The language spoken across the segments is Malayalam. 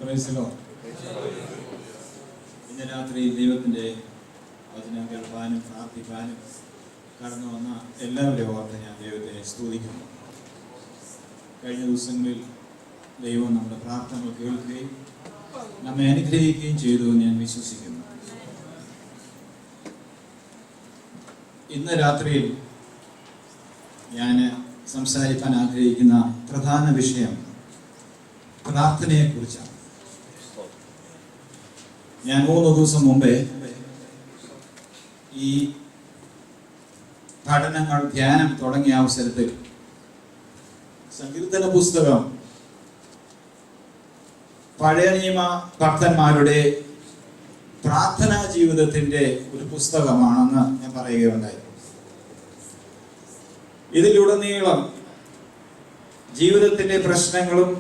ഇന്ന് രാത്രി ദൈവത്തിൻ്റെ വചനം കേൾക്കാനും പ്രാർത്ഥിക്കാനും കടന്നു വന്ന എല്ലാവരെയും ഓർത്ത് ഞാൻ ദൈവത്തെ സ്തുതിക്കുന്നു. കഴിഞ്ഞ ദിവസങ്ങളിൽ ദൈവം നമ്മുടെ പ്രാർത്ഥനകൾ കേൾക്കുകയും നമ്മെ അനുഗ്രഹിക്കുകയും ചെയ്തു എന്ന് ഞാൻ വിശ്വസിക്കുന്നു. ഇന്ന് രാത്രിയിൽ ഞാൻ സംസാരിക്കാൻ ആഗ്രഹിക്കുന്ന പ്രധാന വിഷയം പ്രാർത്ഥനയെക്കുറിച്ചാണ്. ഞാൻ 3 ദിവസം മുമ്പേ ഈ പഠനങ്ങൾ ധ്യാനം തുടങ്ങിയ അവസരത്തിൽ സങ്കീർത്തന പുസ്തകം പഴയ നിയമ ഭക്തന്മാരുടെ പ്രാർത്ഥനാ ജീവിതത്തിന്റെ ഒരു പുസ്തകമാണെന്ന് ഞാൻ പറയുകയുണ്ടായി. ഇതിലുടനീളം ജീവിതത്തിന്റെ പ്രശ്നങ്ങളും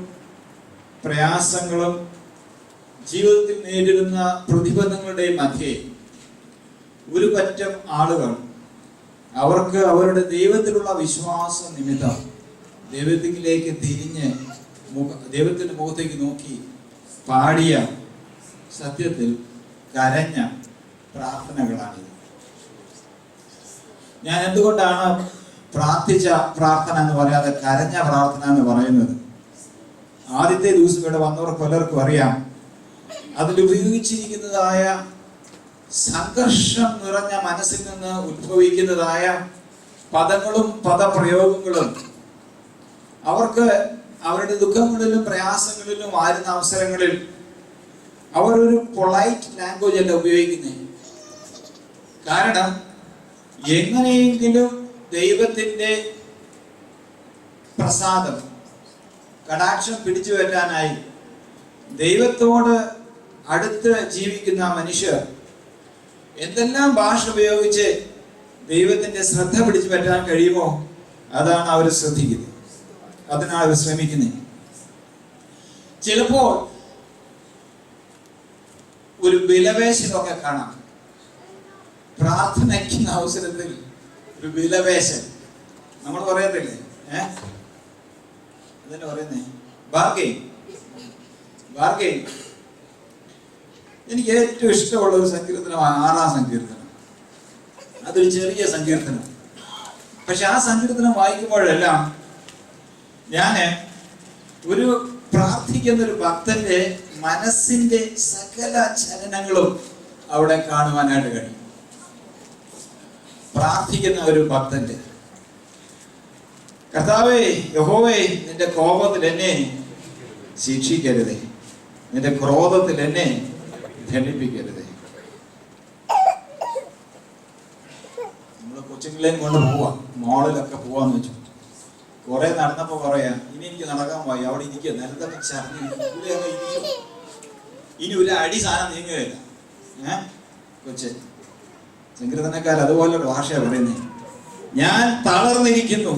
പ്രയാസങ്ങളും ജീവിതത്തിൽ നേരിടുന്ന പ്രതിബന്ധങ്ങളുടെ മധ്യേ ഒരു പറ്റം ആളുകൾ അവർക്ക് അവരുടെ ദൈവത്തിലുള്ള വിശ്വാസ നിമിത്തം ദൈവത്തിലേക്ക് തിരിഞ്ഞ് ദൈവത്തിന്റെ മുഖത്തേക്ക് നോക്കി പാടിയ, സത്യത്തിൽ കരഞ്ഞ പ്രാർത്ഥനകളാണിത്. ഞാൻ എന്തുകൊണ്ടാണ് പ്രാർത്ഥിച്ച പ്രാർത്ഥന എന്ന് പറയാതെ കരഞ്ഞ പ്രാർത്ഥന എന്ന് പറയുന്നത്? ആദ്യത്തെ ദിവസം ഇവിടെ വന്നവർ പലർക്കും അറിയാം, അതിലുപയോഗിച്ചിരിക്കുന്നതായ സംഘർഷം നിറഞ്ഞ മനസ്സിൽ നിന്ന് ഉത്ഭവിക്കുന്നതായ പദങ്ങളും പദപ്രയോഗങ്ങളും അവർക്ക് അവരുടെ ദുഃഖങ്ങളിലും പ്രയാസങ്ങളിലും ആരുന്ന അവസരങ്ങളിൽ അവരൊരു പൊളൈറ്റ് ലാംഗ്വേജ് അല്ല ഉപയോഗിക്കുന്നത്. കാരണം എങ്ങനെയെങ്കിലും ദൈവത്തിൻ്റെ പ്രസാദം, കടാക്ഷം പിടിച്ചു പറ്റാനായി ദൈവത്തോട് അടുത്ത് ജീവിക്കുന്ന മനുഷ്യർ എന്തെല്ലാം ഭാഷ ഉപയോഗിച്ച് ദൈവത്തിന്റെ ശ്രദ്ധ പിടിച്ചു പറ്റാൻ കഴിയുമോ അതാണ് അവർ ശ്രദ്ധിക്കുന്നത്, അതിനാണ് അവർ ശ്രമിക്കുന്നത്. ചിലപ്പോൾ ഒരു വിലപേശലൊക്കെ കാണാം. പ്രാർത്ഥനയ്ക്കുന്ന അവസരത്തിൽ ഒരു വിലപേശൽ നമ്മൾ പറയത്തില്ലേ, അതന്നെ പറയുന്നേ, ബാർഗെയിൻ. എനിക്ക് ഏറ്റവും ഇഷ്ടമുള്ള ഒരു സങ്കീർത്തനമാണ് 6-ാം സങ്കീർത്തനം. അതൊരു ചെറിയ സങ്കീർത്തനം. പക്ഷെ ആ സങ്കീർത്തനം വായിക്കുമ്പോഴെല്ലാം ഞാൻ ഒരു പ്രാർത്ഥിക്കുന്ന ഒരു ഭക്തന്റെ മനസ്സിന്റെ സകല ചലനങ്ങളും അവിടെ കാണുവാനായിട്ട് കഴിയും. പ്രാർത്ഥിക്കുന്ന ഒരു ഭക്തന്റെ, കർത്താവേ, യഹോവേ, നിന്റെ കോപത്തിൽ എന്നെ ശിക്ഷിക്കരുതേ, നിന്റെ ക്രോധത്തിൽ എന്നെ ധനിപ്പിക്കരുതേ. നമ്മള് കൊച്ചുങ്ങളെയും കൊണ്ട് പോവാ, മോളിലൊക്കെ പോവാന്ന് വെച്ചു. കുറെ നടന്നപ്പോ പറയാ, ഇനി എനിക്ക് നടക്കാൻ പോയി, അവിടെ ഇരിക്കുക, നിലത്തൊക്കെ ചറിഞ്ഞ് ഇനി ഒരു അടി സാധനം നീങ്ങുകയില്ല. കൊച്ച് സങ്കീർത്തനക്കാർ അതുപോലെ ഒരു ഭാഷയാണ് പറയുന്നത്. ഞാൻ തളർന്നിരിക്കുന്നു,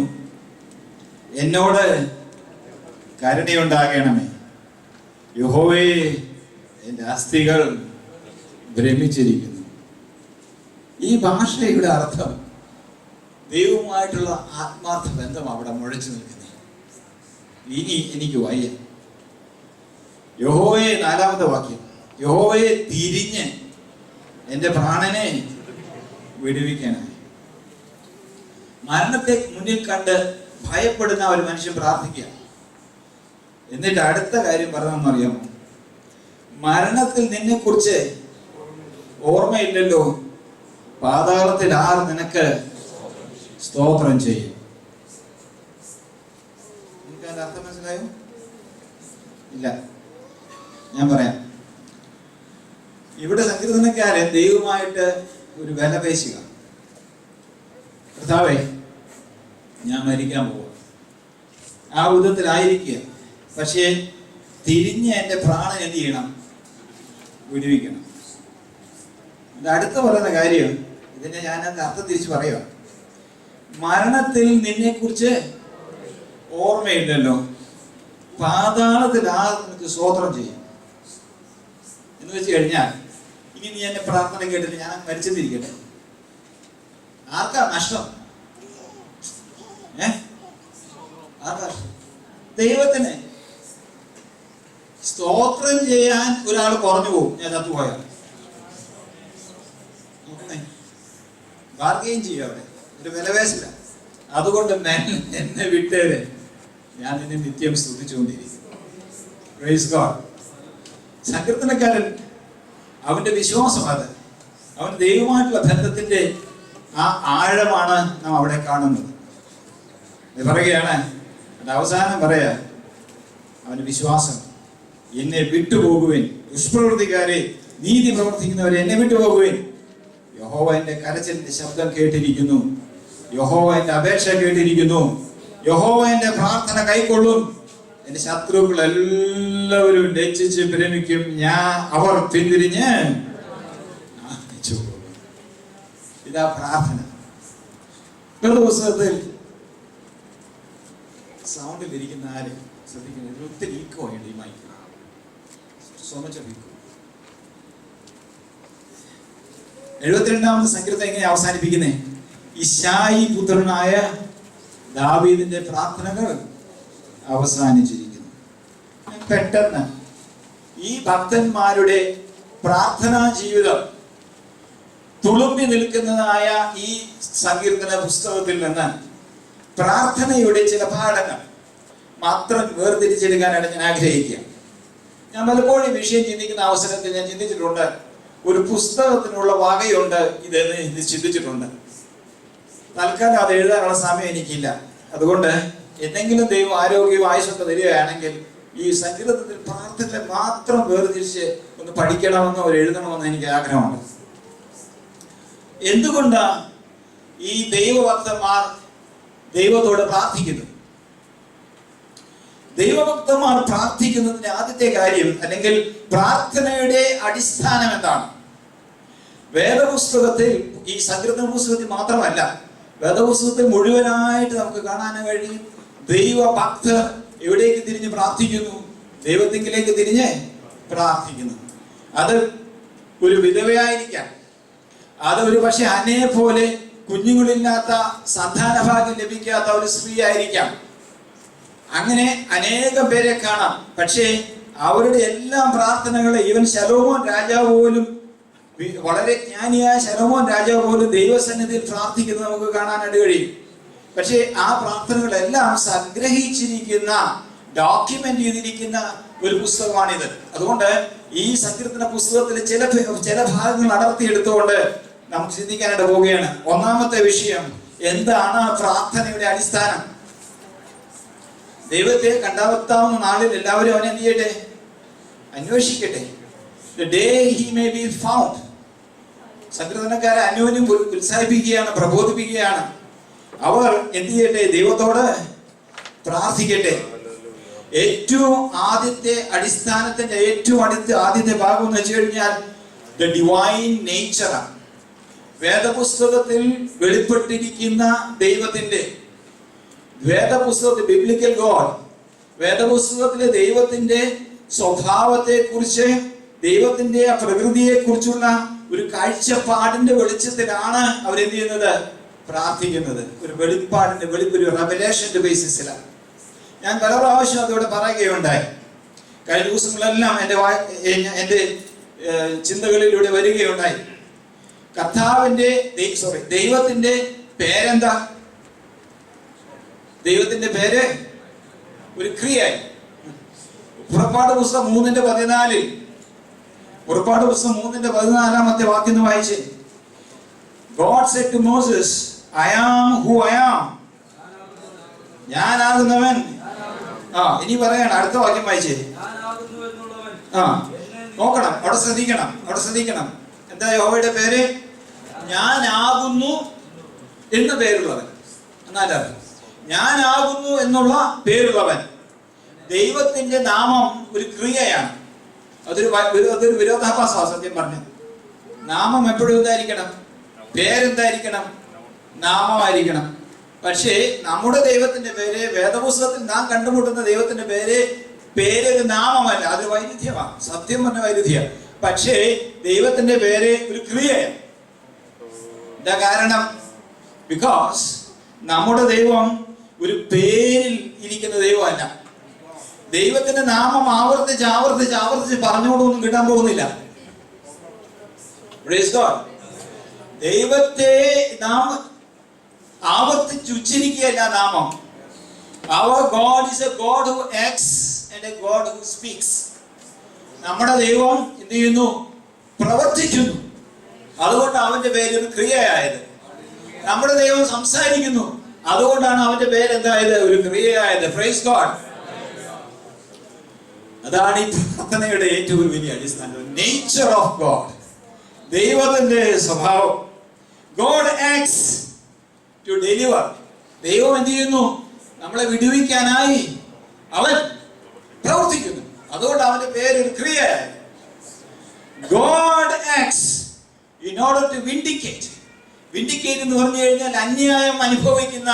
എന്നോട് കരുണയുണ്ടാകണമേ. യഹോവേ, എൻ്റെ അസ്ഥികൾ ഭ്രമിച്ചിരിക്കുന്നു. ഈ ഭാഷയുടെ അർത്ഥം ദൈവവുമായിട്ടുള്ള ആത്മാർത്ഥ ബന്ധം അവിടെ മുഴച്ചു നിൽക്കുന്നത്. ഇനി എനിക്ക് വയ്യ. യഹോവയെ, 4-ാമത്തെ വാക്യം, യഹോവയെ തിരിഞ്ഞ് എൻ്റെ പ്രാണനെ വിടുവിക്കാനായി. മരണത്തെ മുന്നിൽ കണ്ട് ഭയപ്പെടുന്ന ഒരു മനുഷ്യൻ പ്രാർത്ഥിക്കുക. എന്നിട്ട് അടുത്ത കാര്യം പറഞ്ഞെന്നറിയാമോ? മരണത്തിൽ നിന്നെ കുറിച്ച് ഓർമ്മയില്ലല്ലോ, പാതാളത്തിൽ ആർ നിനക്ക് സ്തോത്രം ചെയ്യും. നിങ്ങൾക്ക് അതിന്റെ അർത്ഥം മനസ്സിലായോ? ഇല്ല, ഞാൻ പറയാം. ഇവിടെ സങ്കീർത്തനക്കാരൻ ദൈവമായിട്ട് ഒരു വിലപേശുക. കർത്താവേ, ഞാൻ മരിക്കാൻ പോവുക, ആ വിധത്തിലായിരിക്കുക. പക്ഷേ തിരിഞ്ഞ് എൻ്റെ പ്രാണൻ എന്ത് ചെയ്യണം? വിടുവിക്കണം. ഇത് അടുത്ത് പറയുന്ന കാര്യം, ഇതിനെ ഞാൻ അതിന്റെ അർത്ഥം തിരിച്ച് പറയുക. മരണത്തിൽ നിന്നെ കുറിച്ച് ഓർമ്മയില്ലല്ലോ, പാതാളത്തിൽ ആ നിനക്ക് സ്തോത്രം ചെയ്യും എന്ന് വെച്ച് കഴിഞ്ഞാൽ, ഇനി നീ എന്നെ പ്രാർത്ഥന കേട്ടിട്ട് ഞാൻ മരിച്ചെന്നിരിക്കട്ടെ, ആർക്കാ നഷ്ടം? ആർക്കാ? ദൈവത്തിന്. സ്തോത്രം ചെയ്യാൻ ഒരാൾ കുറഞ്ഞു പോകും. ഞാൻ ചത്തുപോയാൽ ബാർഗെയിൻ ചെയ്യും, അവിടെ ഒരു വിലപേശില്ല. അതുകൊണ്ട് എന്നെ വിട്ടേരെ, ഞാൻ നിന്നെ നിത്യം സ്തുതിച്ചുകൊണ്ടിരിക്കും. Praise God. സങ്കീർത്തനക്കാരൻ അവന്റെ വിശ്വാസം, അത് അവൻ ദൈവമായിട്ടുള്ള ബന്ധത്തിന്റെ ആ ആഴമാണ് നാം അവിടെ കാണുന്നത്. പറയുകയാണ്, അത് അവസാനം പറയാ, അവന്റെ വിശ്വാസം, എന്നെ വിട്ടുപോകുവേൻ ദുഷ്പ്രവൃത്തിക്കാരെ, നീതി പ്രവർത്തിക്കുന്നവരെ എന്നെ വിട്ടുപോകുവേൻ. യഹോവ എന്റെ കരച്ചിലിന്റെ ശബ്ദം കേട്ടിരിക്കുന്നു, യഹോവ എന്റെ അപേക്ഷ കേട്ടിരിക്കുന്നു, യഹോവ എന്റെ പ്രാർത്ഥന കൈക്കൊള്ളും. എന്റെ ശത്രുക്കൾ എല്ലാവരും ലജ്ജിച്ച് പ്രേമിക്കും, അവർ പിന്തിരിഞ്ഞ്. ഇതാ പ്രാർത്ഥന. പുസ്തകത്തിൽ സൗണ്ടിലിരിക്കുന്ന ആര് ശ്രദ്ധിക്കുന്നത്? ഒത്തിരി ഈക്കോ വേണ്ട ഈ mike, so much of echo. 72-ാമത് സങ്കീർത്തനം എങ്ങനെ അവസാനിപ്പിക്കുന്നേ? ഇശായി പുത്രനായ ദാവീദിന്റെ പ്രാർത്ഥനകൾ അവസാനിച്ചിരിക്കുന്നു. പെട്ടെന്ന് ഈ ഭക്തന്മാരുടെ പ്രാർത്ഥനാ ജീവിതം തുളുമ്പി നിൽക്കുന്നതായ ഈ സങ്കീർത്തന പുസ്തകത്തിൽ നിന്ന് പ്രാർത്ഥനയുടെ ചില പാഠങ്ങൾ മാത്രം വേർതിരിച്ചെടുക്കാനാണ് ഞാൻ ആഗ്രഹിക്കുക. ഞാൻ പലപ്പോഴും വിഷയം ചിന്തിക്കുന്ന അവസരത്തിൽ ഞാൻ ചിന്തിച്ചിട്ടുണ്ട്, ഒരു പുസ്തകത്തിനുള്ള വകയുണ്ട് ഇതെന്ന് ചിന്തിച്ചിട്ടുണ്ട്. തൽക്കാലം അത് എഴുതാനുള്ള സമയം എനിക്കില്ല. അതുകൊണ്ട് എന്തെങ്കിലും ദൈവം ആരോഗ്യവും ആയുസ്സൊക്കെ തരികയാണെങ്കിൽ ഈ സങ്കീർത്തനത്തിൽ പ്രാർത്ഥന മാത്രം വേർതിരിച്ച് ഒന്ന് പഠിക്കണമെന്നോ എഴുതണമെന്നോ എനിക്ക് ആഗ്രഹമുണ്ട്. എന്തുകൊണ്ടാ ഈ ദൈവഭക്തന്മാർ ദൈവത്തോട് പ്രാർത്ഥിക്കുന്നത്? ദൈവഭക്തന്മാർ പ്രാർത്ഥിക്കുന്നതിന്റെ ആദ്യത്തെ കാര്യം, അല്ലെങ്കിൽ പ്രാർത്ഥനയുടെ അടിസ്ഥാനം എന്താണ്? വേദപുസ്തകത്തിൽ, ഈ സങ്കീർത്തന പുസ്തകത്തിൽ മാത്രമല്ല, വേദപുസ്തകത്തിൽ മുഴുവനായിട്ട് നമുക്ക് കാണാൻ കഴിയും, ദൈവഭക്തർ എവിടേക്ക് തിരിഞ്ഞ് പ്രാർത്ഥിക്കുന്നു? ദൈവത്തിങ്കിലേക്ക് തിരിഞ്ഞ് പ്രാർത്ഥിക്കുന്നു. അത് ഒരു വിധവയായിരിക്കാം, അത് ഒരു പക്ഷെ അന്നയെ പോലെ കുഞ്ഞുങ്ങളില്ലാത്ത, സന്താനഭാഗ്യം ലഭിക്കാത്ത ഒരു സ്ത്രീ ആയിരിക്കാം. അങ്ങനെ അനേകം പേരെ കാണാം. പക്ഷേ അവരുടെ എല്ലാം പ്രാർത്ഥനകളെ, ഈവൻ ശലോമോൻ രാജാവ് പോലും, വളരെ ജ്ഞാനിയായ ശലോമോൻ രാജാവ് പോലും ദൈവസന്നിധിയിൽ പ്രാർത്ഥിക്കുന്നത് നമുക്ക് കാണാനായിട്ട് കഴിയും. പക്ഷേ ആ പ്രാർത്ഥനകളെല്ലാം സംഗ്രഹിച്ചിരിക്കുന്ന, ഡോക്യുമെന്റ് ചെയ്തിരിക്കുന്ന ഒരു പുസ്തകമാണിത്. അതുകൊണ്ട് ഈ സങ്കീർത്തന പുസ്തകത്തിലെ ചില ഭാഗങ്ങൾ അടർത്തിയെടുത്തുകൊണ്ട് നമുക്ക് ചിന്തിക്കാനായിട്ട് പോവുകയാണ്. ഒന്നാമത്തെ വിഷയം, എന്താണ് പ്രാർത്ഥനയുടെ അടിസ്ഥാനം? ദൈവത്തെ കണ്ടെത്താവുന്ന നാളിൽ എല്ലാവരും അവനെ എന്ത് ചെയ്യട്ടെ? അന്വേഷിക്കട്ടെ. The day he may be found. സങ്കീർത്തനക്കാരെ അന്യോന്യം ഉത്സാഹിപ്പിക്കുകയാണ്, പ്രബോധിപ്പിക്കുകയാണ്. അവർ എന്ത് ചെയ്യട്ടെ? ദൈവത്തോട് പ്രാർത്ഥിക്കട്ടെ. ഏറ്റവും ആദ്യത്തെ അടിസ്ഥാനത്തിന്റെ ഏറ്റവും ആദ്യത്തെ ഭാഗം എന്ന് വെച്ച് കഴിഞ്ഞാൽ ദ ഡിവൈൻ നേച്ചറാണ്. വേദപുസ്തകത്തിൽ വെളിപ്പെട്ടിരിക്കുന്ന ദൈവത്തിന്റെ, വേദപുസ്തകത്തിൽ ബിബ്ലിക്കൽ ഗോഡ്, വേദപുസ്തകത്തിലെ ദൈവത്തിന്റെ സ്വഭാവത്തെ കുറിച്ച്, ദൈവത്തിന്റെ പ്രകൃതിയെ കുറിച്ചുള്ള ഒരു കാഴ്ചപ്പാടിന്റെ വെളിച്ചത്തിലാണ് അവരെന്ത് ചെയ്യുന്നത്? പ്രാർത്ഥിക്കുന്നത്. ഒരു വെളിപ്പാടിന്റെ ഒരു റെവലേഷന്റെ ബേസിസിലാണ്. ഞാൻ പല പ്രാവശ്യം അതോടെ പറയുകയുണ്ടായി. കഴിഞ്ഞ ദിവസങ്ങളെല്ലാം എൻ്റെ ചിന്തകളിലൂടെ വരികയുണ്ടായി. ദൈവത്തിന്റെ പേരെന്താ? ദൈവത്തിന്റെ പേര് ഒരു ക്രിയായി. പുറപ്പാട് പുസ്തകം 3:14, പുറപ്പാട് പുസ്തകം 3:14 വാക്യം വായിച്ച്, God said to Moses, I am who I am. ഞാനാകുന്നവൻ. ഇനി പറയണം, അടുത്ത വാക്യം വായിച്ചേ. നോക്കണം, അവിടെ ശ്രദ്ധിക്കണം. എന്താ യഹോവയുടെ പേര്? ഞാനാകുന്നു എന്ന് പേരുള്ളവൻ. എന്നാലും ഞാനാകുന്നു എന്നുള്ള പേരുള്ളവൻ. ദൈവത്തിന്റെ നാമം ഒരു ക്രിയയാണ്. അതൊരു വിരോധാഭാസമാണ് സത്യം പറഞ്ഞു. നാമം എപ്പോഴും എന്തായിരിക്കണം? പേരെന്തായിരിക്കണം? നാമമായിരിക്കണം. പക്ഷേ നമ്മുടെ ദൈവത്തിന്റെ പേര്, വേദപുസ്തകത്തിൽ നാം കണ്ടുമുട്ടുന്ന ദൈവത്തിന്റെ പേരൊരു നാമമല്ല, അതൊരു വൈരുദ്ധ്യമാണ്. സത്യം പറഞ്ഞ വൈരുദ്ധ്യം. പക്ഷേ ദൈവത്തിന്റെ പേര് ഒരു ക്രിയയാണ്. എന്താ കാരണം? ബിക്കോസ് നമ്മുടെ ദൈവം ഒരു പേരിൽ ഇരിക്കുന്ന ദൈവമല്ല. ദൈവത്തിന്റെ നാമം ആവർത്തിച്ച് ആവർത്തിച്ച് ആവർത്തിച്ച് പറഞ്ഞുകൊണ്ടൊന്നും കിട്ടാൻ പോകുന്നില്ല. Praise God. ദൈവത്തെ നാം ആവർത്തിച്ച് ഉച്ചരിക്കുകയല്ല നാമം. Our God is a God who acts and a God who speaks. നമ്മുടെ ദൈവം എന്ത് ചെയ്യുന്നു? പ്രവർത്തിക്കുന്നു. അതുകൊണ്ട് അവന്റെ പേര് ഒരു ക്രിയയായത്. നമ്മുടെ ദൈവം സംസാരിക്കുന്നു, അതുകൊണ്ടാണ് അവന്റെ പേര് എന്തായത്? ഒരു ക്രിയയായത്. Praise God. അതാണ് ഈ പ്രാർത്ഥനയുടെ ഏറ്റവും വലിയ അടിസ്ഥാനം. നേച്ചർ ഓഫ് ഗോഡ്, ദൈവത്തിന്റെ സ്വഭാവം. God acts to deliver. ദൈവം എന്ത് ചെയ്യുന്നു? നമ്മളെ വിടുവിക്കാനായി അവൻ പ്രവർത്തിക്കുന്നു. അതുകൊണ്ട് അവന്റെ പേര് ഒരു ക്രിയയായി. God acts in order to vindicate. Vindicate എന്ന് പറഞ്ഞു കഴിഞ്ഞാൽ അന്യായം അനുഭവിക്കുന്ന,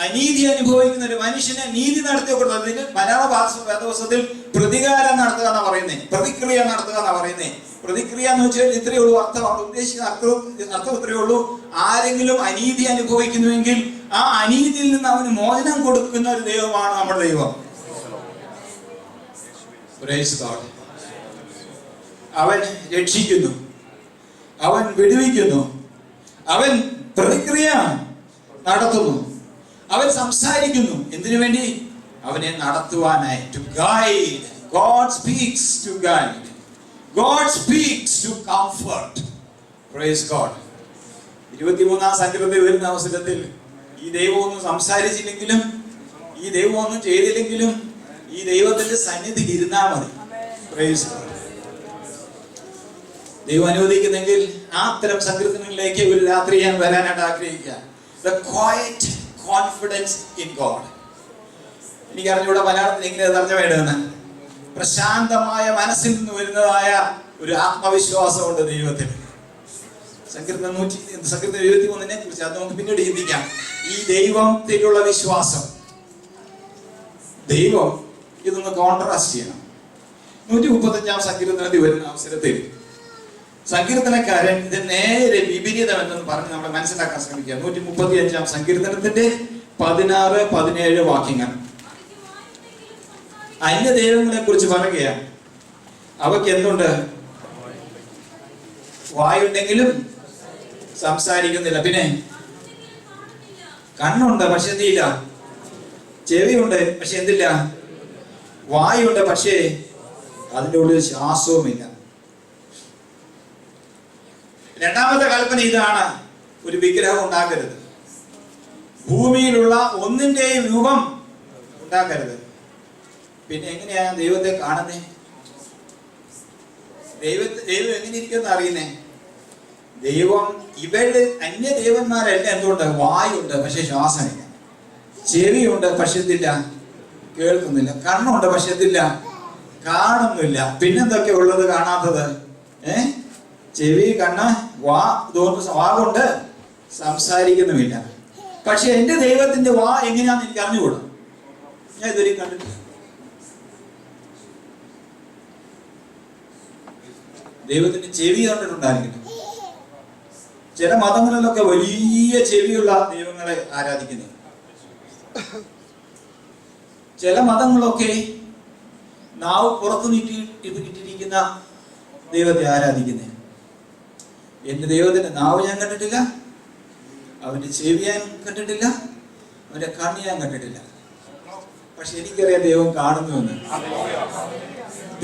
അനീതി അനുഭവിക്കുന്ന ഒരു മനുഷ്യനെ നീതി നടത്തി കൊടുത്തതിന് മലയാള വേദപുസ്തകത്തിൽ പ്രതികാരം നടത്തുക എന്നാ പറയുന്നത്, പ്രതിക്രിയ നടത്തുക എന്നാ പറയുന്നത്. പ്രതിക്രിയ എന്ന് വെച്ചാൽ ഇത്രയേ ഉള്ളൂ അർത്ഥം, അവിടെ ഉദ്ദേശിക്കുന്ന അർത്ഥം ഇത്രയേ ഉള്ളൂ. ആരെങ്കിലും അനീതി അനുഭവിക്കുന്നുവെങ്കിൽ ആ അനീതിയിൽ നിന്ന് അവന് മോചനം കൊടുക്കുന്ന ഒരു ദൈവമാണ് നമ്മുടെ ദൈവം. Praise God. അവൻ രക്ഷിക്കുന്നു, അവൻ വിടുവിക്കുന്നു, അവൻ പ്രതിക്രിയ നടത്തുന്നു, അവൻ സംസാരിക്കുന്നു. എന്തിനു വേണ്ടി? അവനെ നടത്തുവാനായി. To guide. God speaks to guide. God speaks to comfort. Praise God. 23-ാം സങ്കീർത്തനത്തിൽ വരുന്ന അവസരത്തിൽ ഈ ദൈവം ഒന്നും സംസാരിച്ചില്ലെങ്കിലും, ഈ ദൈവം ഒന്നും ചെയ്തില്ലെങ്കിലും, ഈ ദൈവത്തിന്റെ സന്നിധിയിൽ ഇരുന്നാൽ മതി. Praise God. ദൈവം അനുവദിക്കുന്നെങ്കിൽ ആ അത്തരം സങ്കീർത്തനങ്ങളിലേക്ക് ഒരു രാത്രി ഞാൻ വരാനായിട്ട് ആഗ്രഹിക്കുക. The quiet confidence in God. എനിക്ക് അറിഞ്ഞൂടെ മലയാളത്തിൽ എങ്ങനെ തർജ്ജമയിടുന്ന. പ്രശാന്തമായ മനസ്സിൽ നിന്ന് വരുന്നതായ ഒരു ആത്മവിശ്വാസമുണ്ട് ദൈവത്തിൽ. സങ്കീർത്തനം 23 കുറിച്ച് അത് നമുക്ക് പിന്നീട് ചിന്തിക്കാം. ഈ ദൈവത്തിലുള്ള വിശ്വാസം, ദൈവം ഇതൊന്ന് കോൺട്രാസ്റ്റ് ചെയ്യണം. 135-ാം സങ്കീർത്തനത്തിൽ വരുന്ന അവസരത്തിൽ സങ്കീർത്തനക്കാരൻ ഇത് നേരെ വിപരീതം എന്നെന്ന് പറഞ്ഞ് നമ്മൾ മനസ്സിലാക്കാൻ ശ്രമിക്കുക. 135-ാം സങ്കീർത്തനത്തിന്റെ 16-17 വാക്യങ്ങൾ. അന്യ ദൈവങ്ങളെ കുറിച്ച് പറയുകയാണ്. അവയ്ക്ക് എന്തുണ്ട്? വായുണ്ടെങ്കിലും സംസാരിക്കുന്നില്ല. പിന്നെ കണ്ണുണ്ട് പക്ഷെ എന്തില്ല? ചെവിയുണ്ട് പക്ഷെ എന്തില്ല? വായുണ്ട് പക്ഷേ അതിൻ്റെ ഉള്ളിൽ ശ്വാസവുമില്ല. രണ്ടാമത്തെ കൽപ്പന ഇതാണ്: ഒരു വിഗ്രഹം ഉണ്ടാക്കരുത്. ഭൂമിയിലുള്ള ഒന്നിന്റെയും രൂപം ഉണ്ടാക്കരുത്. പിന്നെ എങ്ങനെയാ ദൈവത്തെ കാണുന്നേ? ദൈവം എങ്ങനെ ഇരിക്കുമെന്ന് അറിയുന്നേ? ദൈവം ഇവരുടെ അന്യ ദേവന്മാരല്ല. എന്തുകൊണ്ട്? വായുണ്ട് പക്ഷെ ശ്വാസമില്ല, ചെവിയുണ്ട് പക്ഷെ എന്തില്ല? കേൾക്കുന്നില്ല, കണ്ണുണ്ട് പക്ഷെ എന്തില്ല? കാണുന്നില്ല. പിന്നെന്തൊക്കെ ഉള്ളത് കാണാത്തത്? ചെവി, കണ്ണ്, വാ കൊണ്ട് സംസാരിക്കുന്നുമില്ല. പക്ഷെ എന്റെ ദൈവത്തിന്റെ വാ എങ്ങനെയാന്ന് എനിക്ക് അറിഞ്ഞുകൂടാ. ഞാൻ ഇതുവരെ കണ്ടിട്ടില്ല. ദൈവത്തിന്റെ ചെവി കണ്ടിട്ടുണ്ടായിരിക്കും. ചില മതങ്ങളിലൊക്കെ വലിയ ചെവിയുള്ള ദൈവങ്ങളെ ആരാധിക്കുന്നു. ചില മതങ്ങളൊക്കെ നാവ് പുറത്തു നീട്ടിയിട്ടിരിക്കുന്ന ദൈവത്തെ ആരാധിക്കുന്നത്. എന്റെ ദൈവത്തിന്റെ നാവ് ഞാൻ കണ്ടിട്ടില്ല, അവന്റെ ചെവി ഞാൻ കണ്ടിട്ടില്ല, അവന്റെ കണ്ണ് ഞാൻ കണ്ടിട്ടില്ല. പക്ഷെ എനിക്കറിയാം ദൈവം കാണുന്നുവെന്ന്.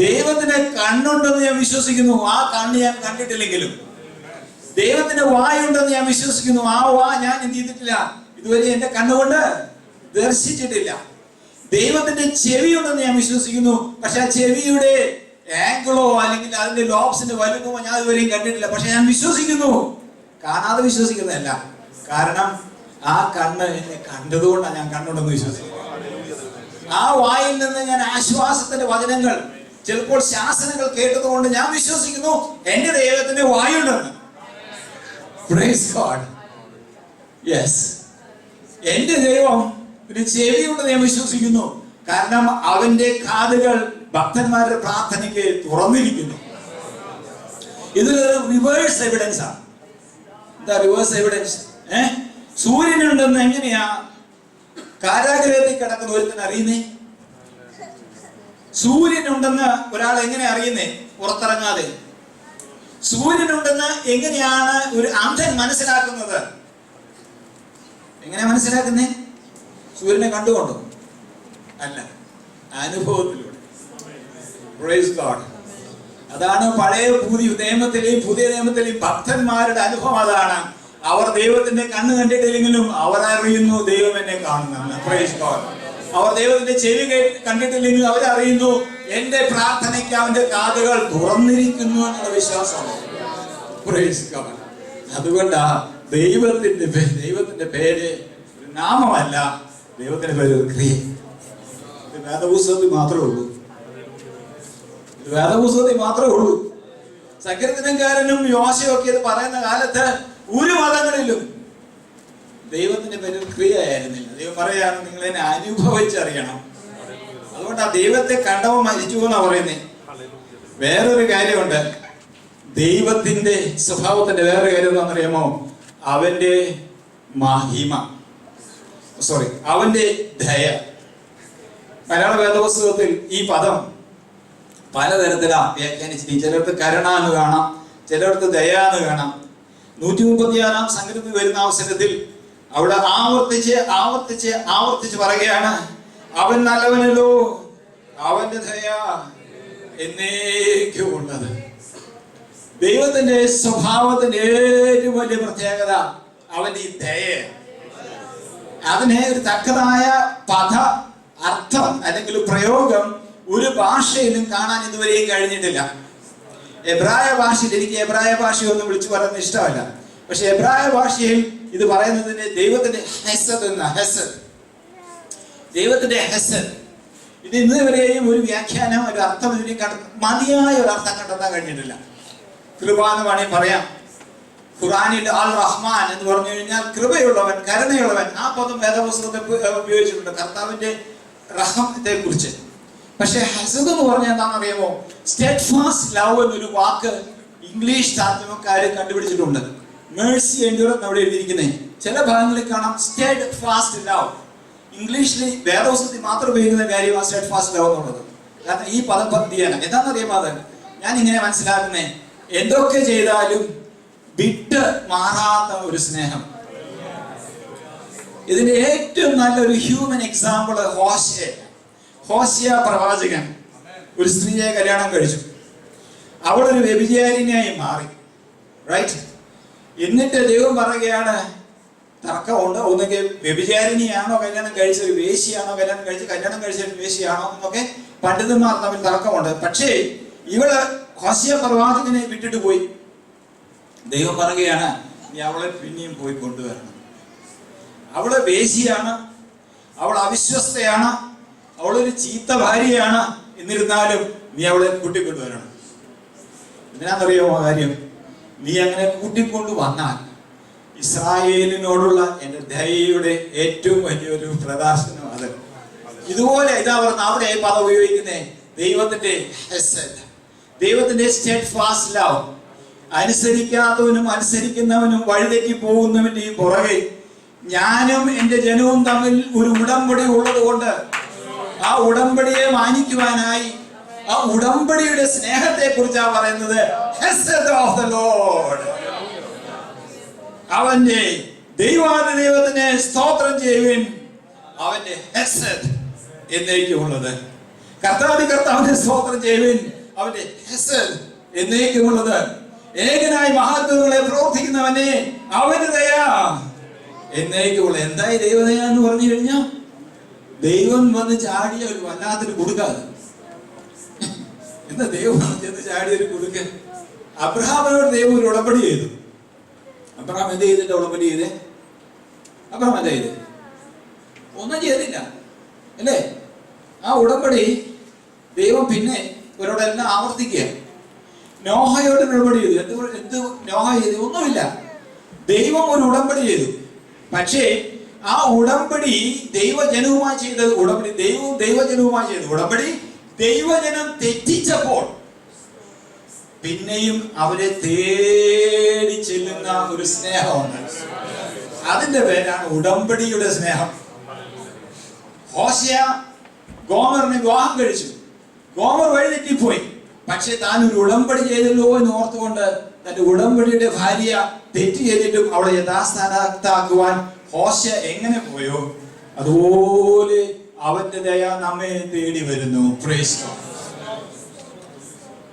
ദൈവത്തിന് കണ്ണുണ്ടെന്ന് ഞാൻ വിശ്വസിക്കുന്നു. ആ കണ്ണ് ഞാൻ കണ്ടിട്ടില്ലെങ്കിലും ദൈവത്തിന്റെ വായുണ്ടെന്ന് ഞാൻ വിശ്വസിക്കുന്നു. ആ വാ ഞാൻ എന്ത് ചെയ്തിട്ടില്ല, ഇതുവരെ എന്റെ കണ്ണുകൊണ്ട് ദർശിച്ചിട്ടില്ല. ദൈവത്തിന്റെ ചെവിയുണ്ടെന്ന് ഞാൻ വിശ്വസിക്കുന്നു. പക്ഷെ ആ ചെവിയുടെ ആംഗിളോ അല്ലെങ്കിൽ അതിന്റെ ലോബ്സിന്റെ വലുപ്പമോ ഞാൻ ഇതുവരെയും കണ്ടിട്ടില്ല. പക്ഷെ ഞാൻ വിശ്വസിക്കുന്നു. കാണാതെ വിശ്വസിക്കുന്നതല്ല. കാരണം ആ കണ്ണ് എന്നെ കണ്ടതുകൊണ്ടാണ് ഞാൻ കണ്ണുണ്ടെന്ന് വിശ്വസിക്കുന്നത്. ആ വായിൽ നിന്ന് ഞാൻ ആശ്വാസത്തിന്റെ വചനങ്ങൾ, ചിലപ്പോൾ ശാസനകൾ കേട്ടതുകൊണ്ട് ഞാൻ വിശ്വസിക്കുന്നു എന്റെ ദൈവത്തിന്റെ വായുണ്ടെന്ന്. Praise God. Yes. എന്റെ ദൈവം പിന്നെ ചെവിയുണ്ടെന്ന് ഞാൻ വിശ്വസിക്കുന്നു. കാരണം അവന്റെ കാതുകൾ ഭക്തന്മാരുടെ പ്രാർത്ഥനയ്ക്ക് തുറന്നിരിക്കുന്നു. ഇതൊരു റിവേഴ്സ് എവിഡൻസ് ആണ്. എന്താ റിവേഴ്സ് എവിഡൻസ്? സൂര്യനുണ്ടെന്ന് എങ്ങനെയാ കാരാഗ്രഹത്തിൽ കിടക്കുന്ന ഒരുത്തൻ അറിയുന്നേ? സൂര്യനുണ്ടെന്ന് ഒരാൾ എങ്ങനെ അറിയുന്നേ? പുറത്തിറങ്ങാതെ. സൂര്യനുണ്ടെന്ന് എങ്ങനെയാണ് ഒരു അന്ധൻ മനസ്സിലാക്കുന്നത്? എങ്ങനെ മനസ്സിലാക്കുന്നേ? സൂര്യനെ കണ്ടുകൊണ്ടോ? അല്ല, അനുഭവത്തിലൂടെ. Praise God. അതാണ് പഴയ പുതിയ നിയമത്തിലെയും ഭക്തന്മാരുടെ അനുഭവം. അതാണ്, അവർ ദൈവത്തിന്റെ കണ്ണ് കണ്ടിട്ടില്ലെങ്കിലും അവർ അറിയുന്നു ദൈവം എന്നെ കാണുന്നു. Praise God. അവർ ദൈവത്തിന്റെ ചെവി കണ്ടിട്ടില്ലെങ്കിലും അവരറിയുന്നു എന്റെ പ്രാർത്ഥനയ്ക്ക് അവന്റെ കാതുകൾ തുറന്നിരിക്കുന്നു എന്നുള്ള വിശ്വാസമാണ്. Praise God. അതുകൊണ്ടാ ദൈവത്തിന്റെ പേര് ഒരു നാമമല്ല, ദൈവത്തിന്റെ പേര് ഒരു ക്രിയ. ഇത് വേദപുസ്തകത്തിൽ മാത്രമേ ഉള്ളൂ. വേദപുസ്തകത്തിൽ മാത്രമേ ഉള്ളൂ. സങ്കീർത്തനക്കാരനും യോശയും ഒക്കെ ഇത് പറയുന്ന കാലത്ത് ഒരു മതങ്ങളിലും ദൈവത്തിന്റെ പേര് ക്രിയ ആയിരുന്നില്ല. ദൈവം പറയാണ്, നിങ്ങൾ എന്നെ അനുഭവിച്ചറിയണം. അതുകൊണ്ടാ ദൈവത്തെ കണ്ടവ മരിച്ചു എന്നാ പറയുന്നേ. വേറൊരു കാര്യമുണ്ട്, ദൈവത്തിന്റെ സ്വഭാവത്തിന്റെ വേറൊരു കാര്യം എന്താണെന്നറിയാമോ? അവന്റെ മഹിമ, അവന്റെ ദയ. മലയാള വേദപുസ്തകത്തിൽ ഈ പദം പലതരത്തിലാ വ്യാഖ്യാനിച്ചിട്ട്. ചിലർക്ക് കരുണ എന്ന് കാണാം, ചിലർക്ക് ദയ എന്ന് കാണാം. 136 സങ്കീർത്തനത്തിൽ വരുന്ന അവസരത്തിൽ അവിടെ ആവർത്തിച്ച് പറയുകയാണ്, അവൻ നല്ലവനല്ലോ, അവന്റെ ദയ എന്നേക്കും ഉള്ളത്. ദൈവത്തിന്റെ സ്വഭാവത്തിന്റെ ഏറ്റവും വലിയ പ്രത്യേകത അവന്റെ ഈ ദയ. അതിനെ ഒരു തക്കതായ അർത്ഥം അല്ലെങ്കിൽ പ്രയോഗം ഒരു ഭാഷയിലും കാണാൻ ഇതുവരെയും കഴിഞ്ഞിട്ടില്ല. എബ്രായ ഭാഷയിൽ, എനിക്ക് എബ്രായ ഭാഷയൊന്നും വിളിച്ചു പറയുന്നത് ഇഷ്ടമല്ല, പക്ഷെ എബ്രായ ഭാഷയിൽ ഇത് പറയുന്നതിന് ദൈവത്തിന്റെ ഹെസദ് എന്ന ദൈവത്തിന്റെ ഹെസദ്. ഇത് ഇന്നുവരെയും ഒരു വ്യാഖ്യാനം, ഒരു അർത്ഥം ഇതിനെ മതിയായ ഒരു അർത്ഥം കണ്ടെത്താൻ കഴിഞ്ഞിട്ടില്ല. കൃപ എന്ന് വേണമെങ്കിൽ പറയാം. ഖുറാനിൽ അൽ റഹ്മാൻ എന്ന് പറഞ്ഞു കഴിഞ്ഞാൽ കൃപയുള്ളവൻ, കരുണയുള്ളവൻ. ആ പദം വേദപുസ്തകത്തെ ഉപയോഗിച്ചിട്ടുണ്ട് കർത്താവിന്റെ റഹമത്തെ കുറിച്ച്. പക്ഷെ ഹസദ് എന്ന് പറഞ്ഞാൽ എന്താണെന്നറിയാമോ? സ്റ്റെഡ് ഫാസ്റ്റ് ലവ് എന്നൊരു വാക്ക് ഇംഗ്ലീഷ് തർജ്ജമക്കാര് കണ്ടുപിടിച്ചിട്ടുണ്ട്. മേഴ്സി എൻഡ്യൂറൻസ് അവിടെ എഴുതിയിരിക്കുന്നത്. ചില ഭാഗങ്ങളിൽ കാണാം സ്റ്റെഡ് ഫാസ്റ്റ് ലവ്. ഇംഗ്ലീഷിൽ വേദപുസ്തകത്തിൽ മാത്രം ഉപയോഗിക്കുന്ന കാര്യമാണ് സ്റ്റെഡ് ഫാസ്റ്റ് ലവ് എന്നുള്ളത്. കാരണം ഈ പദം ഭക്തിയാണ്. എന്താണെന്നറിയാമോ? അത് ഞാൻ ഇങ്ങനെ മനസ്സിലാക്കുന്നേ, എന്തൊക്കെ ചെയ്താലും വിട്ട് മാറാത്ത ഒരു സ്നേഹം. ഇതിന്റെ ഏറ്റവും നല്ലൊരു ഹ്യൂമൻ എക്സാമ്പിൾ ഹോശിയ പ്രവാചകൻ ഒരു സ്ത്രീയെ കല്യാണം കഴിച്ചു. അവളൊരു വ്യഭിചാരിണിയായി മാറി. റൈറ്റ്. എന്നിട്ട് ദൈവം പറയുകയാണ്, തർക്കമുണ്ട്. ഒന്നെങ്കിൽ വ്യഭിചാരിണിയാണോ കല്യാണം കഴിച്ചത്, വേശ്യയാണോ കല്യാണം കഴിച്ചത് വേശ്യയാണോ എന്നൊക്കെ പണ്ഡിതന്മാർ തമ്മിൽ തർക്കമുണ്ട്. പക്ഷേ ഇവള് ഹോശിയ പ്രവാചകനെ വിട്ടിട്ട് പോയി. ദൈവം പറയുകയാണ്, നീ അവളെ പിന്നെയും പോയി കൊണ്ടുവരണം. അവള് വേശ്യയാണ്, അവൾ അവിശ്വസ്തയാണ്, അവളൊരു ചീത്ത ഭാര്യയാണ്. എന്നിരുന്നാലും നീ അവളെ കൂട്ടിക്കൊണ്ടുവരണം. എന്തിനാണെന്നറിയാമോ കാര്യം? നീ അങ്ങനെ കൂട്ടിക്കൊണ്ടു വന്നാൽ ഇസ്രായേലിനോടുള്ള എൻ്റെ ദയയുടെ ഏറ്റവും വലിയൊരു പ്രദർശനം അത്. ഇതുപോലെ ഇതാ പറഞ്ഞ അവിടെ പദം ഉപയോഗിക്കുന്നേ, ദൈവത്തിന്റെ ഹെസദ്, ദൈവത്തിന്റെ സ്റ്റെഡ് ഫാസ്റ്റ് ലവ്. അനുസരിക്കാത്തവനും അനുസരിക്കുന്നവനും വഴിതെറ്റി പോകുന്നവന്റെയും പുറകെ ഞാനും എൻ്റെ ജനവും തമ്മിൽ ഒരു ഉടമ്പടി ഉള്ളത് കൊണ്ട് ആ ഉടമ്പടിയെ മാനിക്കുവാനായി ആ ഉടമ്പടിയുടെ സ്നേഹത്തെ കുറിച്ചാണ് പറയുന്നത്. അവന്റെ ദൈവത്തിന് സ്തോത്രം ചെയ്യുവിൻ, അവന്റെ ഹെസദ് എന്നേക്കുമുള്ളത്. കർത്താവിന്റെ സ്തോത്രം ചെയ്യുവിൻ, അവന്റെ ഹെസദ് എന്നേക്കുമുള്ളത്. ഏകനായി മഹത്വങ്ങളെ പ്രവർത്തിക്കുന്നവനെ അവന് ദയ എന്നേക്കുമുള്ള. എന്തായി ദൈവദയ എന്ന് പറഞ്ഞു കഴിഞ്ഞാൽ, ദൈവം വന്ന് ചാടിയ ഒരു വല്ലാത്തൊരു കൊടുക്കാതെ എന്താ ദൈവം ചെന്ന് ചാടിയ ഒരു കൊടുക്ക. അബ്രഹാമിനോട് ദൈവം ഒരു ഉടമ്പടി ചെയ്തു. അബ്രഹാം എന്ത് ചെയ്തിട്ട് ഉടമ്പടി ചെയ്തേ? അബ്രഹാം എന്താ ചെയ്തേ? ഒന്നും ചെയ്തില്ല അല്ലേ? ആ ഉടമ്പടി ദൈവം പിന്നെ ഇവരോടെല്ലാം ആവർത്തിക്കുക. നോഹയോട് ഉടമ്പടി ചെയ്തു. എന്ത് നോഹ ചെയ്തു? ഒന്നുമില്ല. ദൈവം ഒരു ഉടമ്പടി ചെയ്തു. പക്ഷേ ആ ഉടമ്പടി ദൈവജനവുമായി ചെയ്ത ഉടമ്പടി, ദൈവജനവുമായി ചെയ്ത ഉടമ്പടി ദൈവജനം തെറ്റിച്ചപ്പോൾ പിന്നെയും അവരെ തേടി ചെല്ലുന്ന ഒരു സ്നേഹമുണ്ട്. അതിന്റെ പേരാണ് ഉടമ്പടിയുടെ സ്നേഹം. ഹോശിയ ഗോമറിനെ വിവാഹം കഴിച്ചു. ഗോമർ വഴിതെറ്റിപ്പോയി. പക്ഷെ താൻ ഒരു ഉടമ്പടി ചെയ്തല്ലോ എന്ന് ഓർത്തുകൊണ്ട് തന്റെ ഉടമ്പടിയുടെ ഭാര്യ തെറ്റ് ചെയ്തിട്ടും അവളെ യഥാസ്ഥാനത്താക്കുവാൻ ഹോശേയ എങ്ങനെ പോയോ അതുപോലെ അവന്റെ ദയ നമ്മെ തേടി വരുന്നു. Praise God.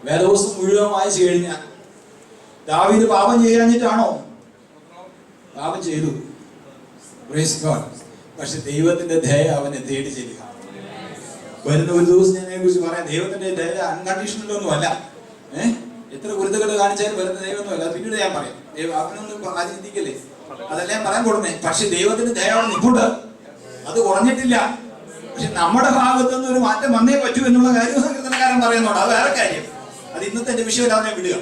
വേദപുസ്തകം മുഴുവൻ വായിച്ചു കഴിഞ്ഞാൽ ദാവീദ് പാപം ചെയ്യാഞ്ഞിട്ടാണോ? പാപം ചെയ്തു. Praise God. പക്ഷെ ദൈവത്തിന്റെ ദയ അവനെ തേടി ചെല്ലുക. വരുന്ന ഒരു ദിവസം ഞാൻ കുറിച്ച് പറയാം. ദൈവത്തിന്റെ ദയ അൺകണ്ടീഷണൽ ഒന്നും അല്ല. എത്ര കുരുത്തക്കേട് കാണിച്ചാലും വരുന്ന ദൈവമൊന്നും അല്ല. പിന്നീട് ഞാൻ പറയാം. അവനൊന്നും ആദ്യം ചിന്തിക്കല്ലേ, അതെല്ലാം ഞാൻ പറയാൻ കൊടുന്നേ. പക്ഷെ ദൈവത്തിന്റെ ദയ അവിടെ നിൽപ്പുണ്ട്, അത് കുറഞ്ഞിട്ടില്ല. പക്ഷെ നമ്മുടെ ഭാഗത്തു നിന്ന് ഒരു മാറ്റം വന്നേ പറ്റൂ എന്നുള്ള കാര്യം സങ്കീർത്തനക്കാരൻ പറയുന്നുണ്ട്. അത് വേറെ കാര്യം. അത് ഇന്നത്തെ എന്റെ വിഷയമില്ലാതെ ഞാൻ വിടുക.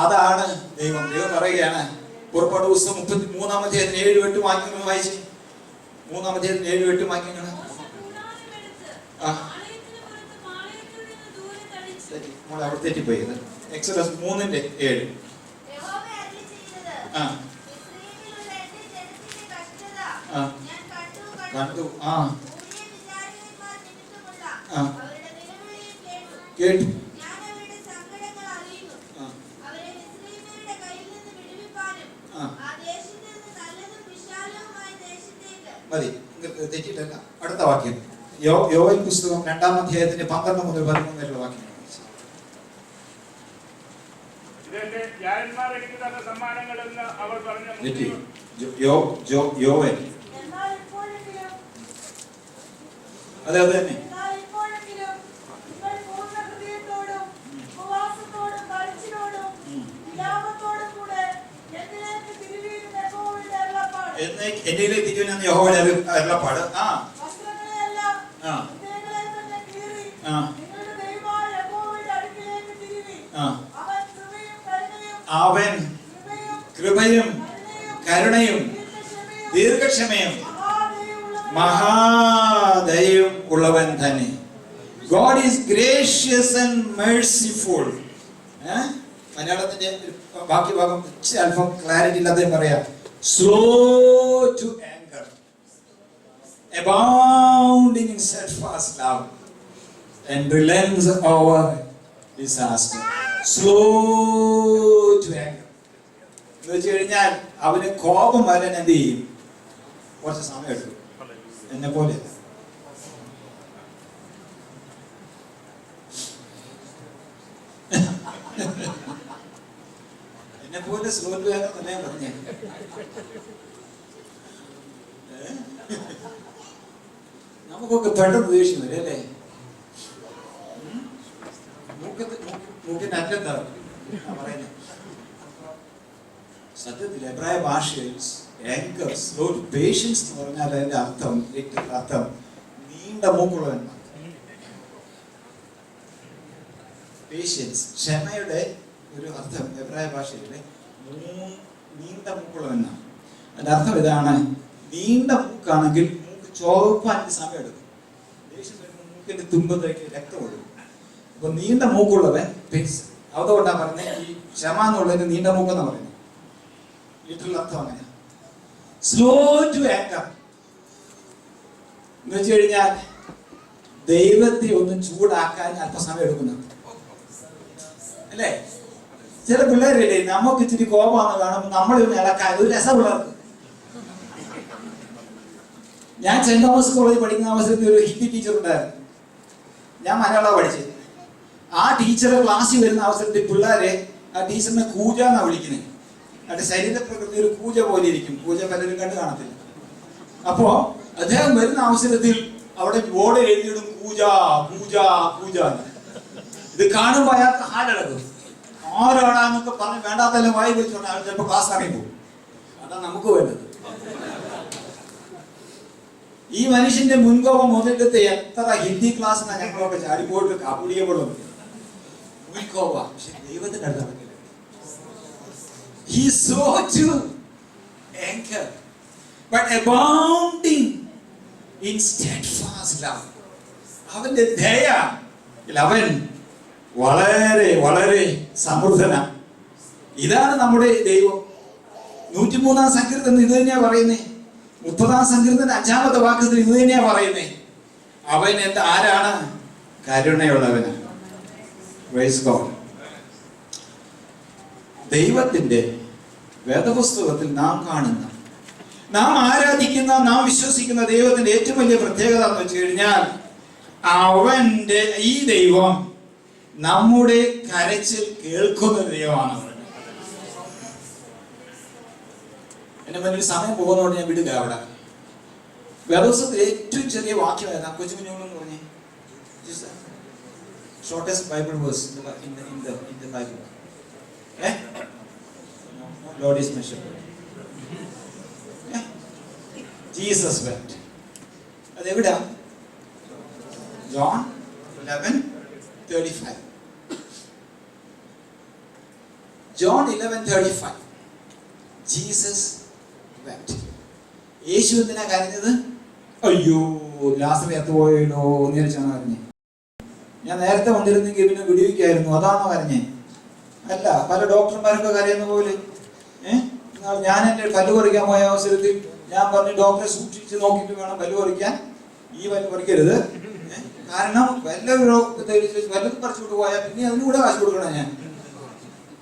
അതാണ് ദൈവം. ദൈവം പറയുകയാണ്, പുറപ്പാട് പുസ്തകം 33-ാം അധ്യായത്തിന് 7-8 വാക്യങ്ങൾ വായിച്ച്. 3-ാം അധ്യായത്തിന് 7-8 വാക്യങ്ങൾ. അവിടെ തെറ്റിപ്പോയി. എക്സോഡസ് 3:7. കണ്ടു. കേട്ടു. മതി, തെറ്റിയിട്ടല്ല. അടുത്ത വാക്യം യോവേൽ പുസ്തകം 2-ാം അധ്യായത്തിന്റെ 12 മുതൽ 13 വരെയുള്ള വാക്യം. അതെ അത് തന്നെ. എന്നിലേക്ക് തിരിയുന്ന യഹോവയുടെ അരുളപ്പാട്. അവൻ കൃപയും കരുണയും ദീർഘക്ഷമയും മഹാദയയും ഉള്ളവൻ തന്നെ. God is gracious and merciful. മലയാളത്തിന്റെ ബാക്കി ഭാഗം അല്പം ക്ലാരിറ്റി ഇല്ലാതെ പറയാം. Slow to anger, abounding in steadfast love, and relents over disaster. Slow to anger എന്ന് വെച്ച് കഴിഞ്ഞാൽ അവന് കോപം വരാൻ എന്ത് ചെയ്യും? കുറച്ച് സമയം എടുക്കും. എന്നെ പോലെ സ്ലോ ടു ആങ്കർ തന്നെ പറഞ്ഞേ. നമുക്കൊക്കെ പെട്ടെന്ന് ദേഷ്യം വരും അല്ലേ? മൂക്കിന്റെ അറ്റത്താണ് പറയുന്നത്. സത്യത്തിൽ എബ്രായ ഭാഷയിൽ പേഷ്യൻസ് എന്ന് പറഞ്ഞാൽ അതിന്റെ അർത്ഥം നീണ്ട മൂക്കുള്ളവൻ. പേഷ്യൻസ്, ക്ഷമയുടെ ഒരു അർത്ഥം എബ്രായ ഭാഷയിലെ നീണ്ട മൂക്കുള്ളവനാണ്. അതിന്റെ അർത്ഥം ഇതാണ്, നീണ്ട മൂക്കാണെങ്കിൽ മൂക്ക് ചോപ്പാൻ സമയം എടുക്കും. ദേഷ്യം വരുമ്പോൾ മൂക്കിന്റെ തുമ്പത്തേക്ക് രക്തം ഒഴുകും. അപ്പൊ നീണ്ട മൂക്കുള്ളവൻ പേഷ്യൻ. അതുകൊണ്ടാണ് പറഞ്ഞത് ഈ ക്ഷമ എന്നുള്ളതിന് നീണ്ട മൂക്കെന്ന് പറയുന്നത്. ലിറ്ററൽ അർത്ഥം അങ്ങനെ. സ്ലോ ടു ആങ്കർ എന്ന് വെച്ച് കഴിഞ്ഞാൽ ദൈവത്തെ ഒന്ന് ചൂടാക്കാൻ അല്പസമയം എടുക്കുന്നുണ്ട് അല്ലേ? ചില പിള്ളേരല്ലേ നമുക്ക് ഇച്ചിരി കോപമാണെന്ന് കാണുമ്പോൾ നമ്മളൊന്ന് ഇളക്കാൻ ഒരു രസം പിള്ളേർക്ക്. ഞാൻ സെന്റ് തോമസ് കോളേജിൽ പഠിക്കുന്ന അവസരത്തിൽ ഒരു ഹിന്ദി ടീച്ചർ ഉണ്ടായിരുന്നു. ഞാൻ മലയാളം പഠിച്ചത്. ആ ടീച്ചർ ക്ലാസ്സിൽ വരുന്ന അവസരത്തിൽ പിള്ളേരെ ആ ടീച്ചറിനെ കൂജ എന്നാണ് വിളിക്കുന്നത്. അതിന്റെ ശരീരപ്രകൃതി ഒരു പൂജ പോലെ ഇരിക്കും. പൂജ പലരും കണ്ടു കാണത്തില്ല. അപ്പോ അദ്ദേഹം വരുന്ന അവസരത്തിൽ അവിടെ ബോർഡ് എഴുതിയിടും പൂജ പൂജ പൂജ. ഇത് കാണുമ്പോൾ അയാൾക്ക് ഹാലടക്കും. ആരാണെന്നൊക്കെ പറഞ്ഞ് വേണ്ടാത്തല്ല വായി വിളിച്ചോണ്ട് അയാൾ ചിലപ്പോൾ ക്ലാസ് ഇറങ്ങി പോകും. അതാണ് നമുക്ക് വേണ്ടത്. ഈ മനുഷ്യന്റെ മുൻകോപം മുതലെടുത്ത് എത്ര ഹിന്ദി ക്ലാസ് ഞങ്ങളൊക്കെ ചാടിപ്പോയിട്ട് കാപ്പുടിയപ്പെടും മുൻകോപ. പക്ഷെ ദൈവത്തിന്റെ അടുത്ത് നടക്കില്ല. He is slow to anger, but abounding in steadfast love. അവന്റെ ദയ അവൻ വളരെ വളരെ സമൃദ്ധനാണ്. ഇതാണ് നമ്മുടെ ദൈവം. 103-ാം സങ്കീർത്തനം ഇത് തന്നെയാ പറയുന്നേ. 30-ാം സങ്കീർത്തനം 5-ാമത്തെ വാക്യത്തിൽ ഇത് തന്നെയാ പറയുന്നേ. അവൻ ആരാണ്? കരുണയുള്ളവനാണ്. Praise God. ദൈവത്തിന്റെ വേദപുസ്തകത്തിൽ നാം കാണുന്ന, നാം ആരാധിക്കുന്ന, നാം വിശ്വസിക്കുന്ന ദൈവത്തിന്റെ ഏറ്റവും വലിയ പ്രത്യേകത എന്ന് വെച്ച് കഴിഞ്ഞാൽ അവന്റെ ഈ ദൈവം നമ്മുടെ കരച്ചിൽ കേൾക്കുന്ന ദൈവമാണ്. എന്റെ മുന്നിൽ സമയം പോകുന്നതുകൊണ്ട് ഞാൻ വിടുക. അവിടെ വേദപുസ്തകത്തിൽ ഏറ്റവും ചെറിയ വാക്യം ഏതാ? കൊച്ചു കുഞ്ഞുങ്ങളെന്ന് പറഞ്ഞേ. Shortest Bible verse in the Bible. Lord is my shepherd. Jesus wept. അതെവിടാ? John 11:35. John 11:35. Jesus wept. യേശു എന്തിനാ കരഞ്ഞത്? അയ്യോ ലാസർ എത്തുപോയല്ലോ എന്ന് വിചാരിച്ചാണ് കരഞ്ഞേ. ഞാൻ നേരത്തെ വന്നിരുന്നെങ്കിൽ പിന്നെ വിടുവിക്കായിരുന്നു, അതാണോ കരഞ്ഞേ? അല്ല. പല ഡോക്ടർമാരൊക്കെ കരയുന്ന പോലെ. ഞാൻ എൻ്റെ പല്ല് പറിക്കാൻ പോയ അവസരത്തിൽ ഞാൻ പറഞ്ഞു, ഡോക്ടറെ സൂക്ഷിച്ച് നോക്കിയിട്ട് വേണം പല്ല് പറിക്കാൻ, ഈ പല്ല് പറിക്കരുത്. കാരണം വല്ലതും പറിച്ചുകൊണ്ട് പോയാൽ പിന്നെ അതിനൂടെ കാശ് കൊടുക്കണം. ഞാൻ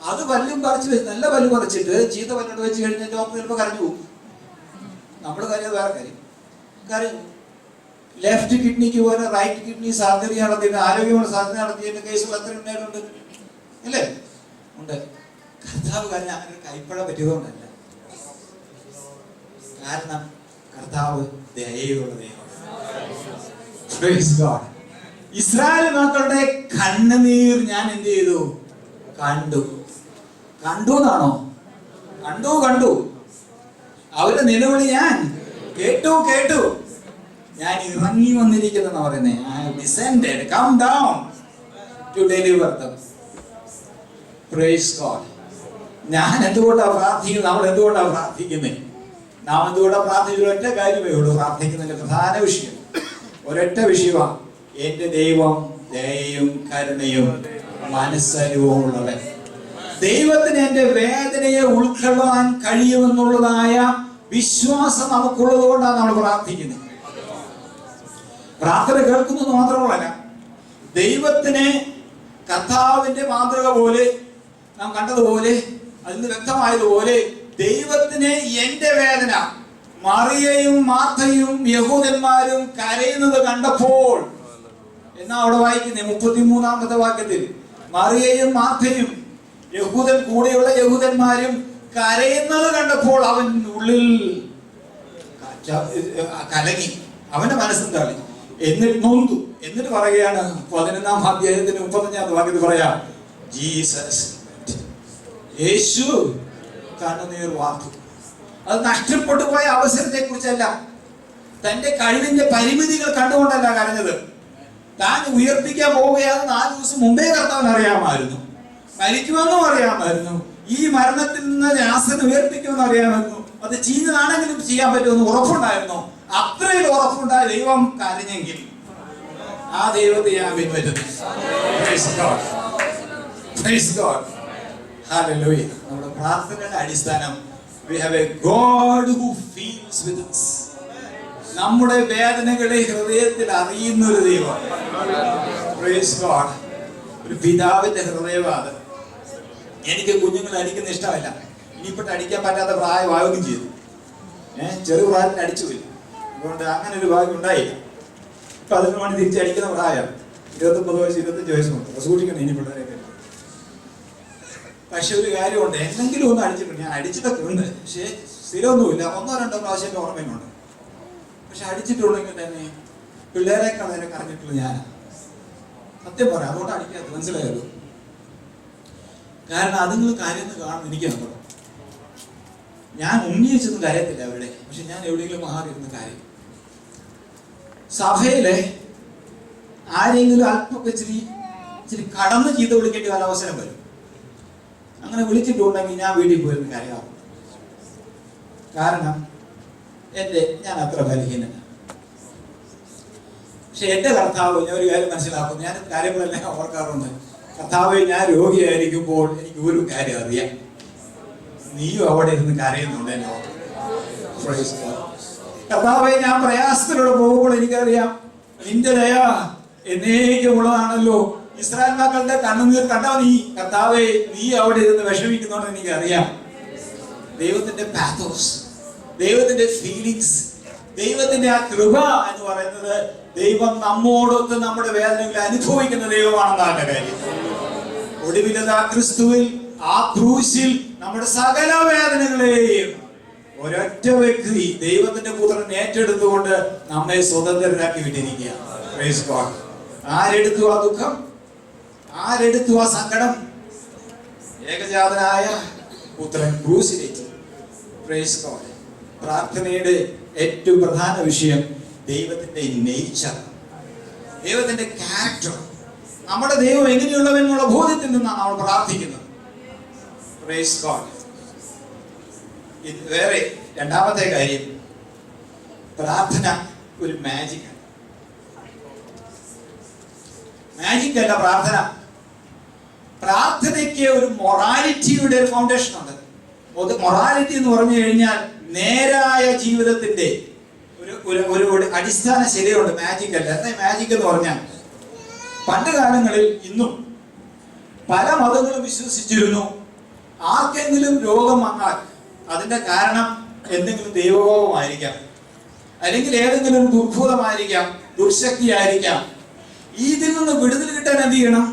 അത് പല്ലും പറിച്ച് വെച്ച്, നല്ല പല്ല് പറിച്ചിട്ട് ചീത്ത പല്ലോട് വെച്ച് കഴിഞ്ഞാൽ ഡോക്ടർ ചിലപ്പോൾ കരഞ്ഞു പോകും. നമ്മൾ കരയത് വേറെ കാര്യം. കരഞ്ഞു. ലെഫ്റ്റ് കിഡ്നിക്ക് പോലെ റൈറ്റ് കിഡ്നി സർജറി നടത്തിയിട്ട്, ആരോഗ്യമുള്ള സർജറി നടത്തിയതിന്റെ കേസുകൾ എത്ര ഉണ്ടായിട്ടുണ്ട് അല്ലേ? ഉണ്ട്. കർത്താവ് കരഞ്ഞ അങ്ങനെ ഒരു കൈപ്പഴ പറ്റിയതുകൊണ്ടല്ല. കാരണം കർത്താവ് ദയയുള്ള ദൈവമാണ്. ഇസ്രായേൽ മക്കളുടെ കണ്ണുനീർ ഞാൻ എന്ത് ചെയ്തു? കണ്ടു. കണ്ടു എന്നാണോ? കണ്ടു. അവരുടെ നിലവിളി ഞാൻ കേട്ടു. ഞാൻ ഇറങ്ങി വന്നിരിക്കുന്ന പറയുന്നേ. I have descended, come down to deliver them. Praise God. ഞാൻ എന്തുകൊണ്ടാണ് പ്രാർത്ഥിക്കുന്നത്? നമ്മൾ എന്തുകൊണ്ടാണ് പ്രാർത്ഥിക്കുന്നത്? നാം എന്തുകൊണ്ടാണ് പ്രാർത്ഥിക്കുന്നത്? ഒറ്റ കാര്യമേ ഉള്ളൂ. പ്രാർത്ഥിക്കുന്നതിന്റെ പ്രധാന വിഷയം ഒരൊറ്റ വിഷയമാണ്. എന്റെ ദൈവം ദയയും കരുണയും മനസ്സലിവും ഉള്ളവൻ. ദൈവത്തിന് എന്റെ വേദനയെ ഉൾക്കൊള്ളാൻ കഴിയുമെന്നുള്ളതായ വിശ്വാസം നമുക്കുള്ളത് കൊണ്ടാണ് നമ്മൾ പ്രാർത്ഥിക്കുന്നത്. പ്രാർത്ഥന കേൾക്കുന്നത് മാത്രമല്ല, ദൈവത്തിന് കർത്താവിന്റെ മാതൃക പോലെ നാം കണ്ടതുപോലെ, അതിന് വ്യക്തമായതുപോലെ, ദൈവത്തിന് എന്റെ വേദന, മറിയയും മാർത്തയും യഹൂദന്മാരും കരയുന്നത് കണ്ടപ്പോൾ, എന്നാ അവിടെ വായിക്കുന്നേ 33-ാമത്തെ വാക്യത്തിൽ, മറിയയും മാർത്തയും കൂടെയുള്ള യഹൂദന്മാരും കരയുന്നത് കണ്ടപ്പോൾ അവൻ ഉള്ളിൽ കലങ്ങി, അവന്റെ മനസ്സും തള്ളി, എന്നിട്ട് നൊന്തു. എന്നിട്ട് പറയുകയാണ് 11-ാം അധ്യായത്തിന് 35-ാമത്തെ വാക്യത്തിൽ പറയാ, ജീസസ്, യേശു കണ്ണുനീർ വാർത്തു. അത് നഷ്ടപ്പെട്ടു പോയ അവസരത്തെ കുറിച്ചല്ല, തന്റെ കഴിവിന്റെ പരിമിതികൾ കണ്ടുകൊണ്ടല്ല കരഞ്ഞത്. താൻ ഉയർപ്പിക്കാൻ പോവുകയാണെന്ന് 4 ദിവസം മുമ്പേ കർത്താവിന് അറിയാമായിരുന്നു. മരിക്കുമെന്നും അറിയാമായിരുന്നു. ഈ മരണത്തിൽ നിന്ന് ലാസറിനെ ഉയർപ്പിക്കുമെന്ന് അറിയാമായിരുന്നു. അത് ചീഞ്ഞതാണെങ്കിലും ചെയ്യാൻ പറ്റുമെന്ന് ഉറപ്പുണ്ടായിരുന്നു. അത്രയും ഉറപ്പുണ്ടായ ദൈവം കരഞ്ഞെങ്കിൽ ആ ദൈവത്തെ ഞാൻ പിൻപറ്റുന്നു. നമ്മുടെ പ്രാർത്ഥനയുടെ അടിസ്ഥാനം, we have a God who feels with us. നമ്മുടെ വേദനകളെ ഹൃദയത്തിൽ അറിയുന്ന ഒരു ദൈവം. Praise God. ഒരു പിതാവിന്റെ ഹൃദയവാദ. എനിക്ക് കുഞ്ഞുങ്ങളെ അടിക്കുന്ന ഇഷ്ടമല്ല. ഇനിയിപ്പോട്ട് അടിക്കാൻ പറ്റാത്ത പ്രായമാവുകയും ചെയ്തു. ചെറു പ്രായത്തിൽ അടിച്ചു പോയി. അതുകൊണ്ട് അങ്ങനെ ഒരു ഭാഗ്യം ഉണ്ടായില്ല. ഇപ്പൊ അതിന് വേണ്ടി തിരിച്ചടിക്കുന്ന പ്രായം 29 വയസ്സ് 25 വയസ്സുണ്ട്. സൂക്ഷിക്കണം ഇനി പിള്ളേരെയൊക്കെ. പക്ഷെ ഒരു കാര്യമുണ്ട്, എന്തെങ്കിലും ഒന്ന് അടിച്ചിട്ടുണ്ട്. ഞാൻ അടിച്ചിട്ടൊക്കെ ഉണ്ട്, പക്ഷേ സ്ഥിരമൊന്നുമില്ല. 1-2 പ്രാവശ്യം എൻ്റെ ഓർമ്മയുണ്ട്. പക്ഷെ അടിച്ചിട്ടുണ്ടെങ്കിൽ തന്നെ പിള്ളേരെക്കാൾ നേരെ കറഞ്ഞിട്ടുള്ള ഞാനാണ്. സത്യം പറയാം. അതുകൊണ്ട് അടിക്കാത്ത, മനസ്സിലായല്ലോ. കാരണം അതുങ്ങൾ കാര്യമെന്ന് കാണും. എനിക്ക് നമ്മൾ ഞാൻ ഉണ്ണിയിച്ചൊന്നും കാര്യത്തില്ല അവരുടെ, പക്ഷെ ഞാൻ എവിടെയെങ്കിലും മാറിയിരുന്ന കാര്യം. സഭയിലെ ആരെങ്കിലും അല്പമൊക്കെ ഇച്ചിരി കടന്ന് ചീത്ത വിളിക്കേണ്ടി വല്ല അവസരം വരും. അങ്ങനെ വിളിച്ചിട്ടുണ്ടെങ്കിൽ ഞാൻ വീട്ടിൽ പോയിരുന്ന കാര്യമാവും. കാരണം ഞാൻ അത്ര ബലഹീനനാണ്. പക്ഷെ എന്റെ കർത്താവ്, ഞാൻ ഒരു കാര്യം മനസ്സിലാക്കുന്നു, ഞാൻ കാര്യങ്ങളെല്ലാം ഓർക്കാറുണ്ട്. കർത്താവെ, ഞാൻ രോഗിയായിരിക്കുമ്പോൾ എനിക്ക് ഒരു കാര്യം അറിയാം, നീയും അവിടെ ഇരുന്ന് കരയുന്നുണ്ടല്ലോ. കർത്താവെ, ഞാൻ പ്രയാസത്തിലൂടെ പോകുമ്പോൾ എനിക്കറിയാം നിന്റെ ദയ എന്നേക്കുമുള്ളതാണല്ലോ. ഇസ്രായേൽ മക്കളുടെ കണ്ണുനീർ കണ്ടോ നീ? കർത്താവേ, നീ അവിടെ ഇരുന്ന് വിഷമിക്കുന്നോണ്ട് എനിക്കറിയാം. ദൈവത്തിന്റെ പാത്തോസ്, ദൈവത്തിന്റെ ഫീലിങ്സ്, ദൈവത്തിന്റെ ആ കൃപ എന്ന് പറയുന്നത് ദൈവം നമ്മോടൊത്ത് നമ്മുടെ വേദനകൾ അനുഭവിക്കുന്ന ദൈവമാണെന്നാണ് കാര്യം. ഒടുവിലത് ആ ക്രിസ്തുവിൽ, ആ ക്രൂശിൽ നമ്മുടെ സകല വേദനകളെയും ഒരൊറ്റ വ്യക്തി, ദൈവത്തിന്റെ പുത്രൻ ഏറ്റെടുത്തുകൊണ്ട് നമ്മെ സ്വതന്ത്രരാക്കി വിട്ടിരിക്കുക. Praise God. ആരെടുത്തു ആ ദുഃഖം? ആരെടുത്തു ആ സങ്കടം? ഏകജാതനായ പുത്രൻ ക്രൂശിലേക്ക്. Praise God. പ്രാർത്ഥനയുടെ ഏറ്റവും പ്രധാന വിഷയം ദൈവത്തിന്റെ നേച്ചർ, ദൈവത്തിന്റെ ക്യാരക്ടർ. നമ്മുടെ ദൈവം എങ്ങനെയുള്ളവെന്നുള്ള ബോധ്യത്തിൽ നിന്നാണ് നമ്മൾ പ്രാർത്ഥിക്കുന്നത്. Praise God. വേറെ രണ്ടാമത്തെ കാര്യം, പ്രാർത്ഥന ഒരു മാജിക് അല്ല. പ്രാർത്ഥനയ്ക്ക് ഒരു മൊറാലിറ്റിയുടെ ഒരു ഫൗണ്ടേഷൻ ഉണ്ട്. മൊറാലിറ്റി എന്ന് പറഞ്ഞു കഴിഞ്ഞാൽ നേരായ ജീവിതത്തിന്റെ ഒരു അടിസ്ഥാന ശരിയുണ്ട്. മാജിക് അല്ല. എന്താ മാജിക് എന്ന് പറഞ്ഞാൽ, പണ്ട് കാലങ്ങളിൽ ഇന്നും പല മതങ്ങളും വിശ്വസിച്ചിരുന്നു ആർക്കെങ്കിലും രോഗം വന്നാൽ അതിന്റെ കാരണം എന്തെങ്കിലും ദൈവകോപമായിരിക്കാം, അല്ലെങ്കിൽ ഏതെങ്കിലും ഒരു ദുർഭൂതമായിരിക്കാം, ദുർശക്തിയായിരിക്കാം. ഇതിൽ നിന്ന് വിടുതൽ കിട്ടാൻ എന്ത് ചെയ്യണം?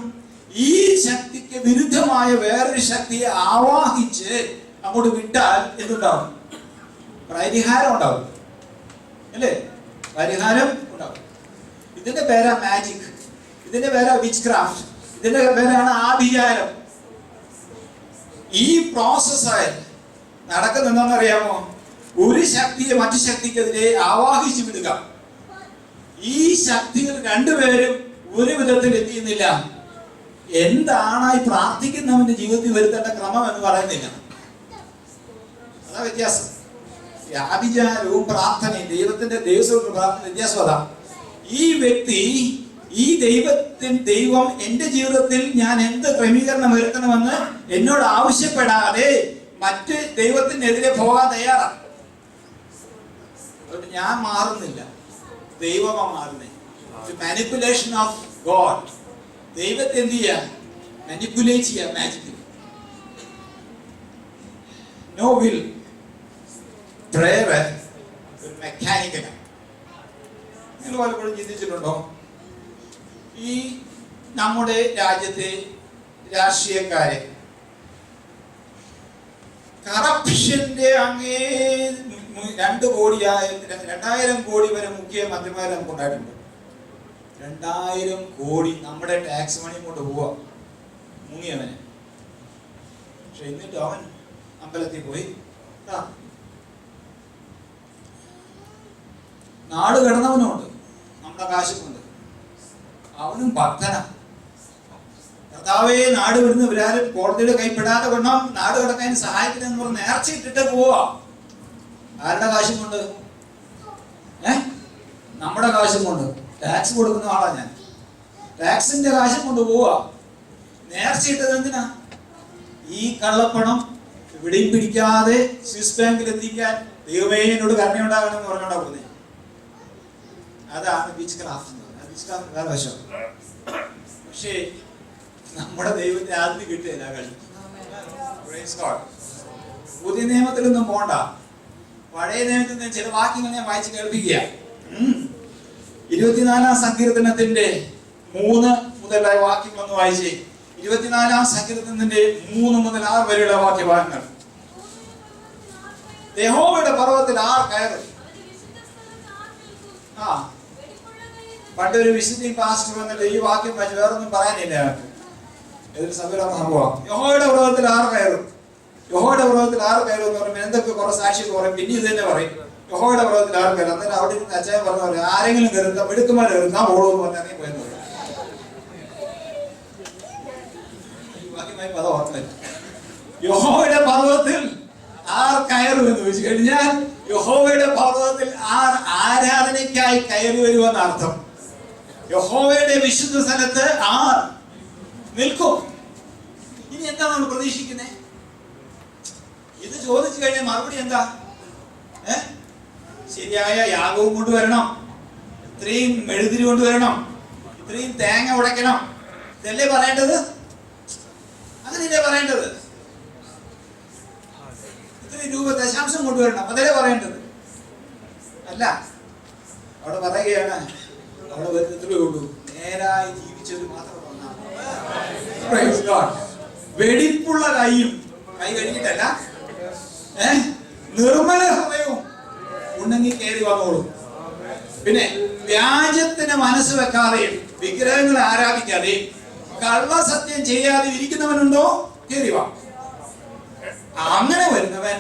ഈ ശക്തിക്ക് വിരുദ്ധമായ വേറൊരു ശക്തിയെ ആവാഹിച്ച് അങ്ങോട്ട് വിട്ടാൽ എന്തുണ്ടാവും? പരിഹാരം ഉണ്ടാവും, അല്ലേ? പരിഹാരം ഉണ്ടാവും. ഇതിന്റെ പേരാ മാജിക്, ഇതിന്റെ പേരാ വിച്ച് ക്രാഫ്റ്റ്, ഇതിന്റെ പേരാണ് ആഭിചാരം. ഈ പ്രോസസ് നടക്കുന്ന എന്താണെന്നറിയാമോ? ഒരു ശക്തിയെ മറ്റു ശക്തിക്കെതിരെ ആവാഹിച്ചു വിടുക. ഈ ശക്തികൾ രണ്ടുപേരും ഒരു വിധത്തിൽ എന്ത് ചെയ്യുന്നില്ല, എന്താണ് ഈ പ്രാർത്ഥിക്കുന്നവന്റെ ജീവിതത്തിൽ വരുത്തേണ്ട ക്രമം എന്ന് പറയുന്നില്ല. അതാ വ്യത്യാസം. ആഭിചാരവും പ്രാർത്ഥനയും, ദൈവത്തിന്റെ പ്രാർത്ഥന വ്യത്യാസം അതാ. ഈ വ്യക്തി, ഈ ദൈവം എന്റെ ജീവിതത്തിൽ ഞാൻ എന്ത് ക്രമീകരണം വരുത്തണമെന്ന് എന്നോട് ആവശ്യപ്പെടാതെ മറ്റ് ദൈവത്തിനെതിരെ പോകാൻ തയ്യാറാണ്. അതുകൊണ്ട് ഞാൻ മാറുന്നില്ല, ദൈവമാണ് മാറുന്നത്. Manipulation of God. ദൈവത്തെ എന്ത് ചെയ്യാ? മാനിപ്പുലേറ്റ് ചെയ്യാ മാജിക്കിൽ. No will. പ്രേയർ ഒരു മെക്കാനിക്കലാണ്. നിങ്ങൾ പലപ്പോഴും ചിന്തിച്ചിട്ടുണ്ടോ? ഈ നമ്മുടെ രാജ്യത്തെ രാഷ്ട്രീയക്കാരെ കറപ്ഷന്റെ അങ്ങേ 2 കോടിയായ 2000 കോടി വരെ മുഖ്യ മന്ത്രിമാരെ നമുക്ക് ഉണ്ടായിട്ടുണ്ട്. 2000 കോടി നമ്മുടെ ടാക്സ് മണി കൊണ്ട് പോവാ മുങ്ങിയവന്. പക്ഷെ എന്നിട്ട് അവൻ അമ്പലത്തിൽ പോയി നാട് കിടന്നവനുണ്ട്, നമ്മുടെ കാശുകൊണ്ട്. അവനും ഭക്തന. കർത്താവേ, നാട് വിടുന്ന ഇവരാരും കോടതിയുടെ കൈപ്പെടാതെ കൊണ്ടോ നാട് കിടക്കാൻ സഹായിക്കണമെന്ന് പറഞ്ഞ് നേർച്ചയിട്ടിട്ട് പോവാ. ആരുടെ കാശും കൊണ്ട്? നമ്മുടെ കാശും കൊണ്ട്. ടാക്സ് കൊടുക്കുന്ന ആളാ ഞാൻ. ടാക്സിന്റെ കാശും കൊണ്ട് പോവാ. നേർച്ചയിട്ടത് എന്തിനാ? ഈ കള്ളപ്പണം ഇവിടെയും പിടിക്കാതെ സ്വിസ് ബാങ്കിൽ എത്തിക്കാൻ ദൈവമേ എന്നോട് കരുണയുണ്ടാകണം എന്ന് പറഞ്ഞോണ്ടാ പോകുന്നത്. അതാണ് വിച്ച് ക്രാഫ്റ്റ്. വേറെ വശം. പക്ഷേ നമ്മുടെ ദൈവത്തെ ആദ്യം കിട്ടിയില്ല കളി. പുതിയ നിയമത്തിലൊന്നും പോണ്ട. പഴയ നിയമത്തിൽ നിന്ന് ചില വാക്യങ്ങൾ ഞാൻ വായിച്ച് കേൾപ്പിക്കുക. 24-ാം സങ്കീർത്തനത്തിന്റെ 3 മുതലുള്ള വാക്യങ്ങളൊന്ന് വായിച്ചേ. 24-ാം സങ്കീർത്തനത്തിന്റെ 3 മുതൽ 6 വരെയുള്ള വാക്യഭാഗങ്ങൾ. യഹോവയുടെ പർവ്വതത്തിൽ ആർ കയറും? പണ്ടൊരു വിശുദ്ധ പാസ്റ്റർ വന്നിട്ട് ഈ വാക്യം വായിച്ച് വേറൊന്നും പറയാനില്ല. ഏതൊരു സഭയിലാണ് സംഭവം. യഹോവയുടെ പർവ്വതത്തിൽ ആർ കയറും? യഹോവയുടെ പർവ്വതത്തിൽ ആർ കയറും എന്ന് പറയുമ്പോൾ എന്തൊക്കെ കുറെ സാക്ഷികൾ പറയും. പിന്നെ ഇത് തന്നെ പറയും, യഹോവയുടെ പർവ്വതത്തിൽ ആർ കയറും. അന്നേരം അവിടെ നിന്ന് അച്ഛൻ പറഞ്ഞു, ആരെങ്കിലും കയറുന്ന മിടുക്കന്മാർ കയറുന്ന ഓളൂന്ന് പറഞ്ഞാൽ നീ പോയെന്ന് പറയും. വാക്യമായി പദം ഓർമ്മ. യഹോവയുടെ പർവ്വതത്തിൽ ആർ കയറും എന്ന് ചോദിച്ചു കഴിഞ്ഞാൽ യഹോവയുടെ പർവ്വതത്തിൽ ആർ ആരാധനയ്ക്കായി കയറി വരുമെന്ന് അർത്ഥം. യഹോവയുടെ വിശുദ്ധ സ്ഥലത്ത് ആർ നിൽക്കും. ഇനി എന്താ നമ്മൾ പ്രതീക്ഷിക്കുന്നത്? ഇത് ചോദിച്ചു കഴിഞ്ഞാൽ മറുപടി എന്താ? ശരിയായ യാഗവും കൊണ്ടുവരണം, ഇത്രയും മെഴുതിരി കൊണ്ടുവരണം, ഇത്രയും തേങ്ങ ഉടയ്ക്കണം, ഇതല്ലേ പറയേണ്ടത്? അങ്ങനെയല്ലേ പറയേണ്ടത്? ഇത്രയും രൂപ ദശാംശം കൊണ്ടുവരണം, അതല്ലേ പറയേണ്ടത്? അല്ല, അവിടെ പറയുകയാണ്, അവിടെ വരുന്നത്രേ ഉള്ളൂ, നേരായി ജീവിച്ചവര് മാത്രം വന്നാൽ. വെടിപ്പുള്ള കൈയും, കൈ കഴിഞ്ഞിട്ടല്ല, നിർമ്മല ഹൃദയവും ഉണ്ടെങ്കിൽ കയറി വന്നോളൂ. പിന്നെ വ്യാജത്തിന് മനസ്സ് വെക്കാതെയും വിഗ്രഹങ്ങളെ ആരാധിക്കാതെയും കള്ളസത്യം ചെയ്യാതെ ഇരിക്കുന്നവനുണ്ടോ? കയറി വാ. അങ്ങനെ വരുന്നവൻ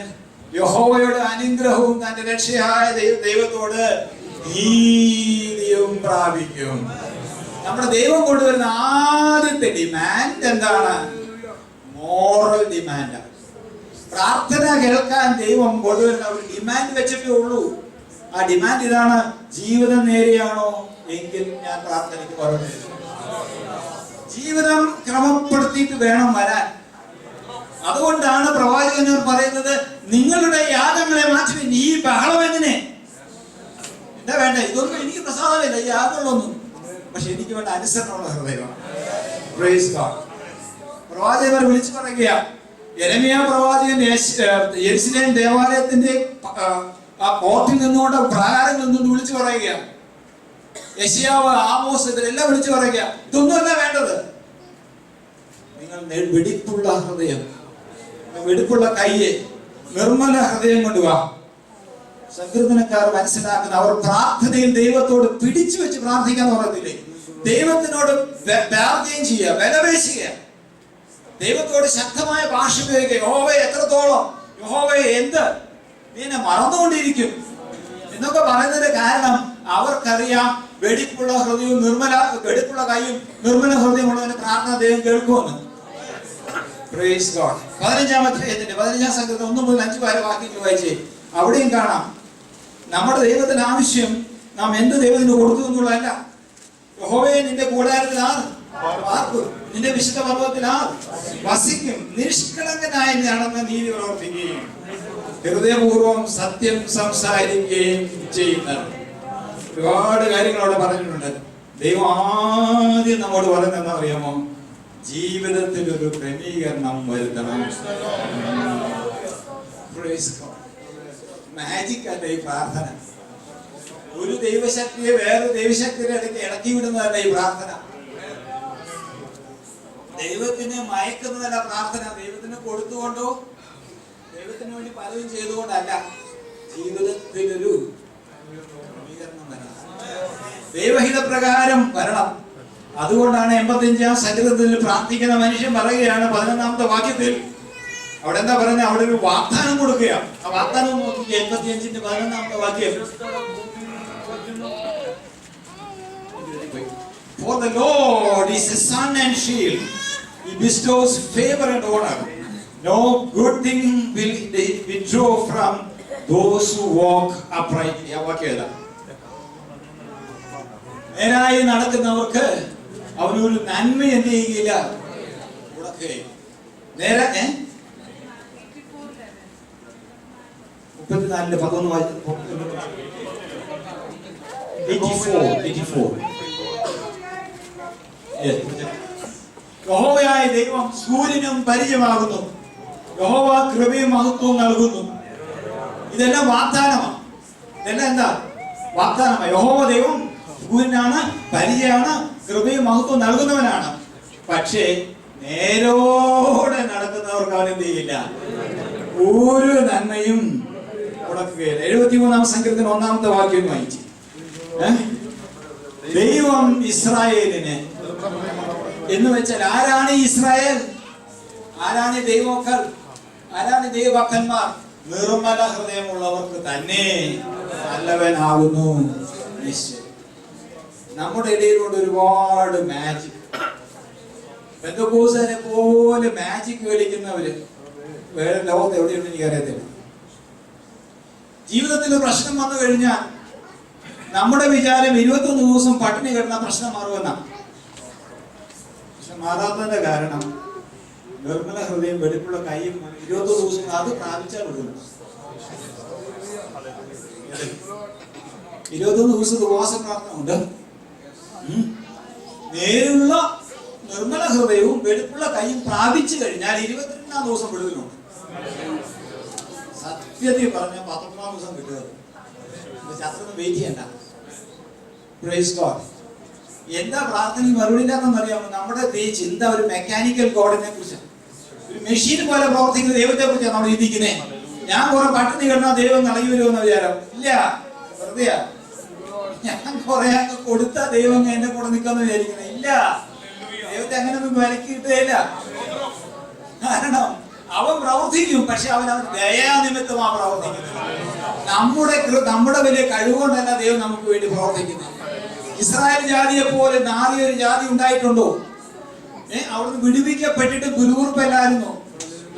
യഹോവയുടെ അനുഗ്രഹവും തന്റെ രക്ഷയായ ദൈവത്തോട് നീതിയും പ്രാപിക്കും. നമ്മുടെ ദൈവം കൊണ്ടുവരുന്ന ആദ്യത്തെ ഡിമാൻഡ് എന്താണ്? Moral demand. പ്രാർത്ഥന കേൾക്കാൻ ദൈവം കൊണ്ടുവരുന്ന ഒരു ഡിമാൻഡ് വെച്ചിട്ടേ ഉള്ളൂ. ആ ഡിമാൻഡ് ഇതാണ്: ജീവിതം നേരെയാണോ എങ്കിൽ ഞാൻ പ്രാർത്ഥനയ്ക്ക് പുറമേ. ജീവിതം ക്രമപ്പെടുത്തിയിട്ട് വേണം വരാൻ. അതുകൊണ്ടാണ് പ്രവാചകൻ പറയുന്നത്, നിങ്ങളുടെ യാഗങ്ങളെ മാറ്റി. ഈ ബഹളം എങ്ങനെ? എന്താ വേണ്ട? ഇതൊന്നും എനിക്ക് പ്രസാദമില്ല, ഈ യാഗങ്ങളൊന്നും. പക്ഷെ എനിക്ക് വേണ്ട അനുസരണമുള്ള ഹൃദയമാണ്. Praise God. പ്രവാചകൻ വിളിച്ചു പറയുക, യെരമ്യാ പ്രവാചകൻ യെരുശലേം ദേവാലയത്തിന്റെ ആ കോർട്ടിൽ നിന്നുകൊണ്ട് പ്രാകാരങ്ങളിൽ നിന്നുകൊണ്ട് വിളിച്ചു പറയുകയാണ്. യെശയ്യാവ്, ആമോസ്, ഇവരെല്ലാം വിളിച്ചു പറയുക, ഇതൊന്നുമല്ല വേണ്ടത്. നിങ്ങൾ വെടിപ്പുള്ള ഹൃദയം, വെടിപ്പുള്ള കയ്യെ, നിർമ്മല ഹൃദയം കൊണ്ടുവാ. സങ്കീർത്തനക്കാർ മനസ്സിലാക്കുന്ന, അവർ പ്രാർത്ഥനയിൽ ദൈവത്തോട് പിടിച്ചു വെച്ച് പ്രാർത്ഥിക്കാൻ പറയത്തില്ലേ? ദൈവത്തിനോട് പ്രാർത്ഥന ചെയ്യുക, ബലപേശുക, ദൈവത്തോട് ശക്തമായ ഭാഷ ഉപയോഗിക്കുക. യഹോവയെ എത്രത്തോളം, യഹോവയെ എന്ത്, നീ എന്നെ മറന്നുകൊണ്ടിരിക്കും എന്നൊക്കെ പറയുന്നതിന്റെ കാരണം അവർക്കറിയാം, വെടിപ്പുള്ള ഹൃദയവും വെടിപ്പുള്ള കൈയും നിർമ്മല ഹൃദയമുള്ളവന്റെ പ്രാർത്ഥന ദൈവം കേൾക്കുമെന്ന്. Praise God. 15-ാം അധ്യായത്തിന്റെ 15-ാം സംഘത്തിൽ 1 മുതൽ 5 വരെ വാക്യങ്ങൾ വായിച്ചേ. അവിടെയും കാണാം, നമ്മുടെ ദൈവത്തിന് ആവശ്യം നാം എന്ത് ദൈവത്തിന് കൊടുത്തു എന്നുള്ളതല്ല. യഹോവയെ നിന്റെ കൂടാരത്തിലാണ് പാർക്കും, നിന്റെ വിശുദ്ധ പർവ്വതത്തിലാണ് വസിക്കും, നിഷ്കളങ്കനായി നടന്ന് നീതി പ്രവർത്തിക്കുകയും ഹൃദയപൂർവ്വം സത്യം സംസാരിക്കുകയും ചെയ്യുന്നത്. ഒരുപാട് കാര്യങ്ങൾ അവിടെ പറഞ്ഞിട്ടുണ്ട്. ദൈവം ആദ്യം നമ്മോട് പറയുന്നത് എന്താ അറിയാമോ? ജീവിതത്തിൽ ഒരു ക്രമീകരണം വരുത്തണം. മാജിക് അല്ല ഈ പ്രാർത്ഥന. ഒരു ദൈവശക്തിയെ വേറെ ദൈവശക്തിയുടെ ഇടയ്ക്ക് ഇടക്കി വിടുന്നതല്ല ഈ പ്രാർത്ഥന. ദൈവത്തിന് മയക്കുന്നതല്ല പ്രാർത്ഥന. ദൈവത്തിന് കൊടുത്തുകൊണ്ടോ ദൈവത്തിന് വേണ്ടി പലതും ചെയ്തുകൊണ്ടല്ല. ജീവിതത്തിലൊരു ക്രമീകരണം വരണം, ദൈവഹിത പ്രകാരം വരണം. അതുകൊണ്ടാണ് 85-ാം സങ്കീർത്തനത്തിൽ പ്രാർത്ഥിക്കുന്ന മനുഷ്യൻ പറയുകയാണ് 11-ാമത്തെ വാക്യത്തിൽ. അവിടെ എന്താ പറയുന്നത്? അവിടെ ഒരു വാഗ്ദാനം കൊടുക്കുകയാണ്. ആ വാഗ്ദാനം നോക്കിക്കുക, 85-ന്റെ 11-ാമത്തെ വാക്യം. For the Lord is a sun and shield. He bestows favor and honor. No good thing will they withdraw from those who walk uprightly. ആ വാക്യം ഏതാ? നേരായി നടക്കുന്നവർക്ക് അവനൊരു നന്മ എന്ത് ചെയ്യുകയില്ല, മുടക്കുകയും. നേരെ 34-11 വായിച്ചു. 84. യഹോവയായ ദൈവം സൂര്യനും പരിചയമാകുന്നു, യഹോവ കൃപയും മഹത്വവും നൽകുന്നു. ഇതെല്ലാം വാഗ്ദാനമാണ്. ഇതെല്ലാം എന്താ? വാഗ്ദാനമാണ്. യഹോവ ദൈവം സൂര്യനാണ്, പരിചയമാണ്, കൃപയും മഹത്വവും നൽകുന്നവനാണ്. പക്ഷേ നേരോടെ നടക്കുന്നവർക്ക് അവൻ എന്ത് ചെയ്യില്ല, ഒരു നന്മയും മുടക്കുകയില്ല. 73-ാം സങ്കീർത്തനം 1-ാമത്തെ വാക്യം വായിച്ചു. ദൈവം ഇസ്രായേലിനെ എന്ന് വെച്ചാൽ ആരാണ് ഇസ്രായേൽ? ആരാണ് ദൈവമക്കൾ? ആരാണ് ദൈവഭക്തന്മാർ? നിർമ്മല ഹൃദയമുള്ളവർക്ക് തന്നെ നല്ലവനാകുന്നു നിശ്ചയം. നമ്മുടെ ഇടയിലുള്ള ഒരുപാട് മാജിക്, പെന്തക്കോസ്തിനെ പോലെ മാജിക് കളിക്കുന്നവര് വേറെ ലോകത്ത് എവിടെയുണ്ടെന്ന് എനിക്കറിയത്തില്ല. ജീവിതത്തിൽ പ്രശ്നം വന്നു കഴിഞ്ഞാൽ നമ്മുടെ വിചാരം 21 ദിവസം പട്ടിണി കിടന്ന പ്രശ്നം മാറുമെന്നാണ്. പക്ഷെ മാറാത്തതിന്റെ കാരണം നിർമ്മല ഹൃദയം, വെടിപ്പുള്ള കൈയും 21 ദിവസം അത് പ്രാപിച്ചാൽ വിടുന്നു. 21 ദിവസം ഉപവാസ പ്രാർത്ഥന ഉണ്ട്. നേരുള്ള നിർമ്മല ഹൃദയവും വെളുപ്പുള്ള കൈയും പ്രാപിച്ചു കഴിഞ്ഞാൽ 22-ാം ദിവസം വിടുതലുണ്ട്. സത്യത്തിൽ പറഞ്ഞ 19-ാം ദിവസം കിട്ടുക. ശാസ്ത്രം വെയിറ്റ് ചെയ്യണ്ട. Praise God. എന്താ പ്രാർത്ഥനയ്ക്ക് മറുപടി ഇല്ലാത്തെന്ന് അറിയാമോ? നമ്മുടെ ചിന്ത ഒരു മെക്കാനിക്കൽ ഗോഡിനെ കുറിച്ചാണ്, ഒരു മെഷീൻ പോലെ പ്രവർത്തിക്കുന്ന ദൈവത്തെ കുറിച്ചാണ് നമ്മൾ ചിന്തിക്കുന്നേ. ഞാൻ കുറെ പട്ടിണി കിടന്നാൽ ദൈവം കളയി വരുമെന്ന വിചാരം ഇല്ല, വെറുതെയാ. ഞാൻ കുറെ കൊടുത്ത ദൈവം എന്നെ കൂടെ നിൽക്കാന്ന് വിചാരിക്കുന്നത് ഇല്ല. ദൈവത്തെ അങ്ങനെയൊന്നും വിലക്ക് കിട്ടുകയില്ല. കാരണം അവൻ പ്രവർത്തിക്കും, പക്ഷെ അവൻ ദയാനിമിത്തമാണ് പ്രവർത്തിക്കുന്നത്. നമ്മുടെ വലിയ കഴിവുകൊണ്ടല്ല ദൈവം നമുക്ക് വേണ്ടി പ്രവർത്തിക്കുന്നത്. ഇസ്രായേൽ ജാതിയെ പോലെ നാറിയ ഒരു ജാതി ഉണ്ടായിട്ടുണ്ടോ? അവിടുന്ന് വിടുവിക്കപ്പെട്ടിട്ട് ഗുരുകുറുപ്പല്ലായിരുന്നു.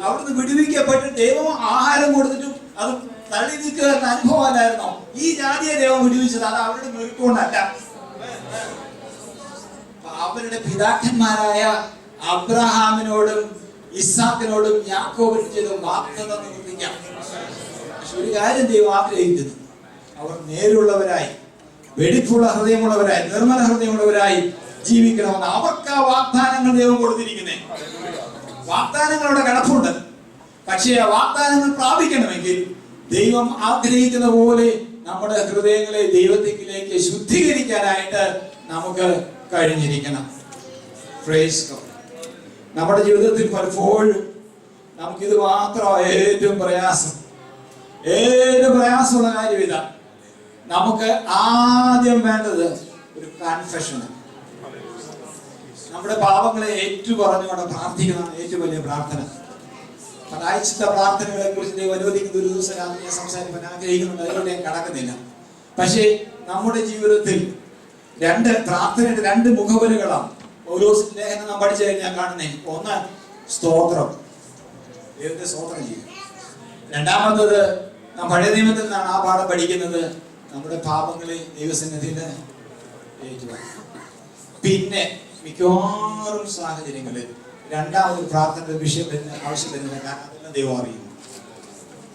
അവിടുന്ന് വിടുവിക്കപ്പെട്ടിട്ട് ദൈവം ആഹാരം കൊടുത്തിട്ടും അത് തള്ളി നിൽക്കുക എന്ന അനുഭവം അല്ലായിരുന്നോ? ഈ ജാതിയെ ദൈവം വിടുവിച്ചത് അത് അവരുടെ മെറുക്കൊണ്ടല്ല. അവരുടെ പിതാക്കന്മാരായ അബ്രഹാമിനോടും ഇസ്ഹാക്കിനോടും യാക്കോബിനും ചെയ്ത വാഗ്ദത്തം നിവർത്തിക്കാം. പക്ഷെ ഒരു കാര്യം ദൈവം ആഗ്രഹിക്കുന്നു, അവർ നേരുള്ളവരായി, വെടിപ്പുള്ള ഹൃദയമുള്ളവരായി, നിർമ്മല ഹൃദയമുള്ളവരായി ജീവിക്കണമെന്ന്. അവർക്ക് ആ വാഗ്ദാനങ്ങൾ ദൈവം കൊടുത്തിരിക്കുന്നേ. വാഗ്ദാനങ്ങളുടെ കിടപ്പുണ്ട്. പക്ഷേ ആ വാഗ്ദാനങ്ങൾ പ്രാപിക്കണമെങ്കിൽ ദൈവം ആഗ്രഹിക്കുന്ന പോലെ നമ്മുടെ ഹൃദയങ്ങളെ ദൈവത്തിലേക്ക് ശുദ്ധീകരിക്കാനായിട്ട് നമുക്ക് കഴിഞ്ഞിരിക്കണം. Praise God. നമ്മുടെ ജീവിതത്തിൽ പലപ്പോഴും നമുക്കിത് മാത്രമാണ് ഏറ്റവും പ്രയാസമുള്ള കാര്യം ഇതാ. നമുക്ക് ആദ്യം വേണ്ടത് ഒരു കൺഫെഷനാണ്. നമ്മുടെ പാപങ്ങളെ ഏറ്റുപറഞ്ഞുകൊണ്ട് പ്രാർത്ഥിക്കുന്നതാണ് ഏറ്റവും വലിയ പ്രാർത്ഥന. പ്രായശ്ചിത്ത പ്രാർത്ഥനകളെ കുറിച്ച് ദൈവം അനുവദിക്കുന്ന ഒരു ദിവസം ഞാൻ സംസാരിക്കാൻ ആഗ്രഹിക്കുന്നുണ്ട്. അതിലൂടെ ഞാൻ കടക്കുന്നില്ല. പക്ഷേ നമ്മുടെ ജീവിതത്തിൽ പ്രാർത്ഥനയുടെ 2 മുഖവരുകളാണ്. പൗലോസിന്റെ ലേഖനം നാം പഠിച്ചു കഴിഞ്ഞാൽ കാണുന്നേ. ഒന്ന്, സ്തോത്രം, ദൈവത്തെ സ്തോത്രം ചെയ്യും. രണ്ടാമത്തത്, നാം പഴയ നിയമത്തിൽ നിന്നാണ് ആ പാഠം പഠിക്കുന്നത്, നമ്മുടെ പാപങ്ങളെ ദൈവസന്നിധിയിൽ ഏറ്റുപറയും. പിന്നെ മിക്കവാറും സാഹചര്യങ്ങളിൽ രണ്ടാമത് പ്രാർത്ഥനയുടെ വിഷയം ആവശ്യം വരുന്നില്ല. കാരണം അതെല്ലാം ദൈവം അറിയുന്നു.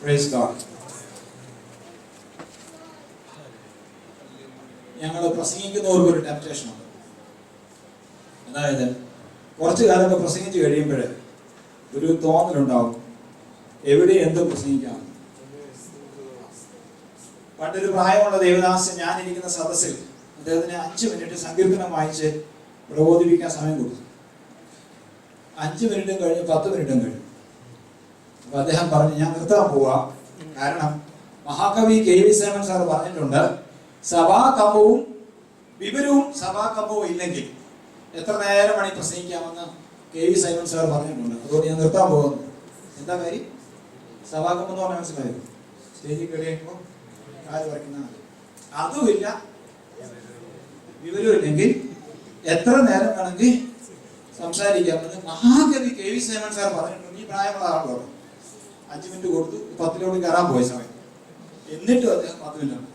Praise God. ഞങ്ങൾ പ്രസംഗിക്കുന്നവർക്ക് ഒരു ടെംപ്റ്റേഷൻ ഉണ്ട്. അതായത് കുറച്ചു കാലമൊക്കെ പ്രസംഗിച്ച് കഴിയുമ്പോൾ ഒരു തോന്നലുണ്ടാവും, എവിടെ എന്തും പ്രസംഗിക്കാം. പണ്ടൊരു പ്രായമുള്ള ദേവദാസൻ ഞാനിരിക്കുന്ന സദസ്സിൽ അദ്ദേഹത്തിന് 5 മിനിറ്റ് സങ്കീർത്തനം വായിച്ച് പ്രബോധിപ്പിക്കാൻ സമയം കൊടുത്തു. 5 മിനിറ്റും കഴിഞ്ഞ് 10 മിനിറ്റും കഴിഞ്ഞു. അപ്പൊ അദ്ദേഹം പറഞ്ഞു, ഞാൻ നിർത്താൻ പോവാ. കാരണം മഹാകവി KV സൈമൺ സാർ പറഞ്ഞിട്ടുണ്ട്, സഭാകമ്പവും വിവരവും സഭാകമ്പവും ഇല്ലെങ്കിൽ എത്ര നേരമാണ് ഈ പ്രസംഗിക്കാമെന്ന് KV സൈമൺ സാർ പറഞ്ഞിട്ടുണ്ട്. അതുകൊണ്ട് ഞാൻ നിർത്താൻ പോകുന്നു. എന്താ കാര്യം? സഭാകമ്പം എന്ന് പറഞ്ഞാൽ മനസ്സിലായത് സ്റ്റേജിൽ കയറിയപ്പോൾ കാല് വരയ്ക്കുന്ന അതുമില്ല, വിവരവും ഇല്ലെങ്കിൽ എത്ര നേരം വേണമെങ്കിൽ സംസാരിക്കാമെന്ന് മഹാകവി KV സൈമൺ സാർ പറഞ്ഞിട്ടുണ്ട്. ഈ പ്രായമുള്ള ആളുകളോട് 5 മിനിറ്റ് കൊടുത്തു, 10 കയറാൻ പോയ സമയം. എന്നിട്ടും അദ്ദേഹം 10 മിനിറ്റ്.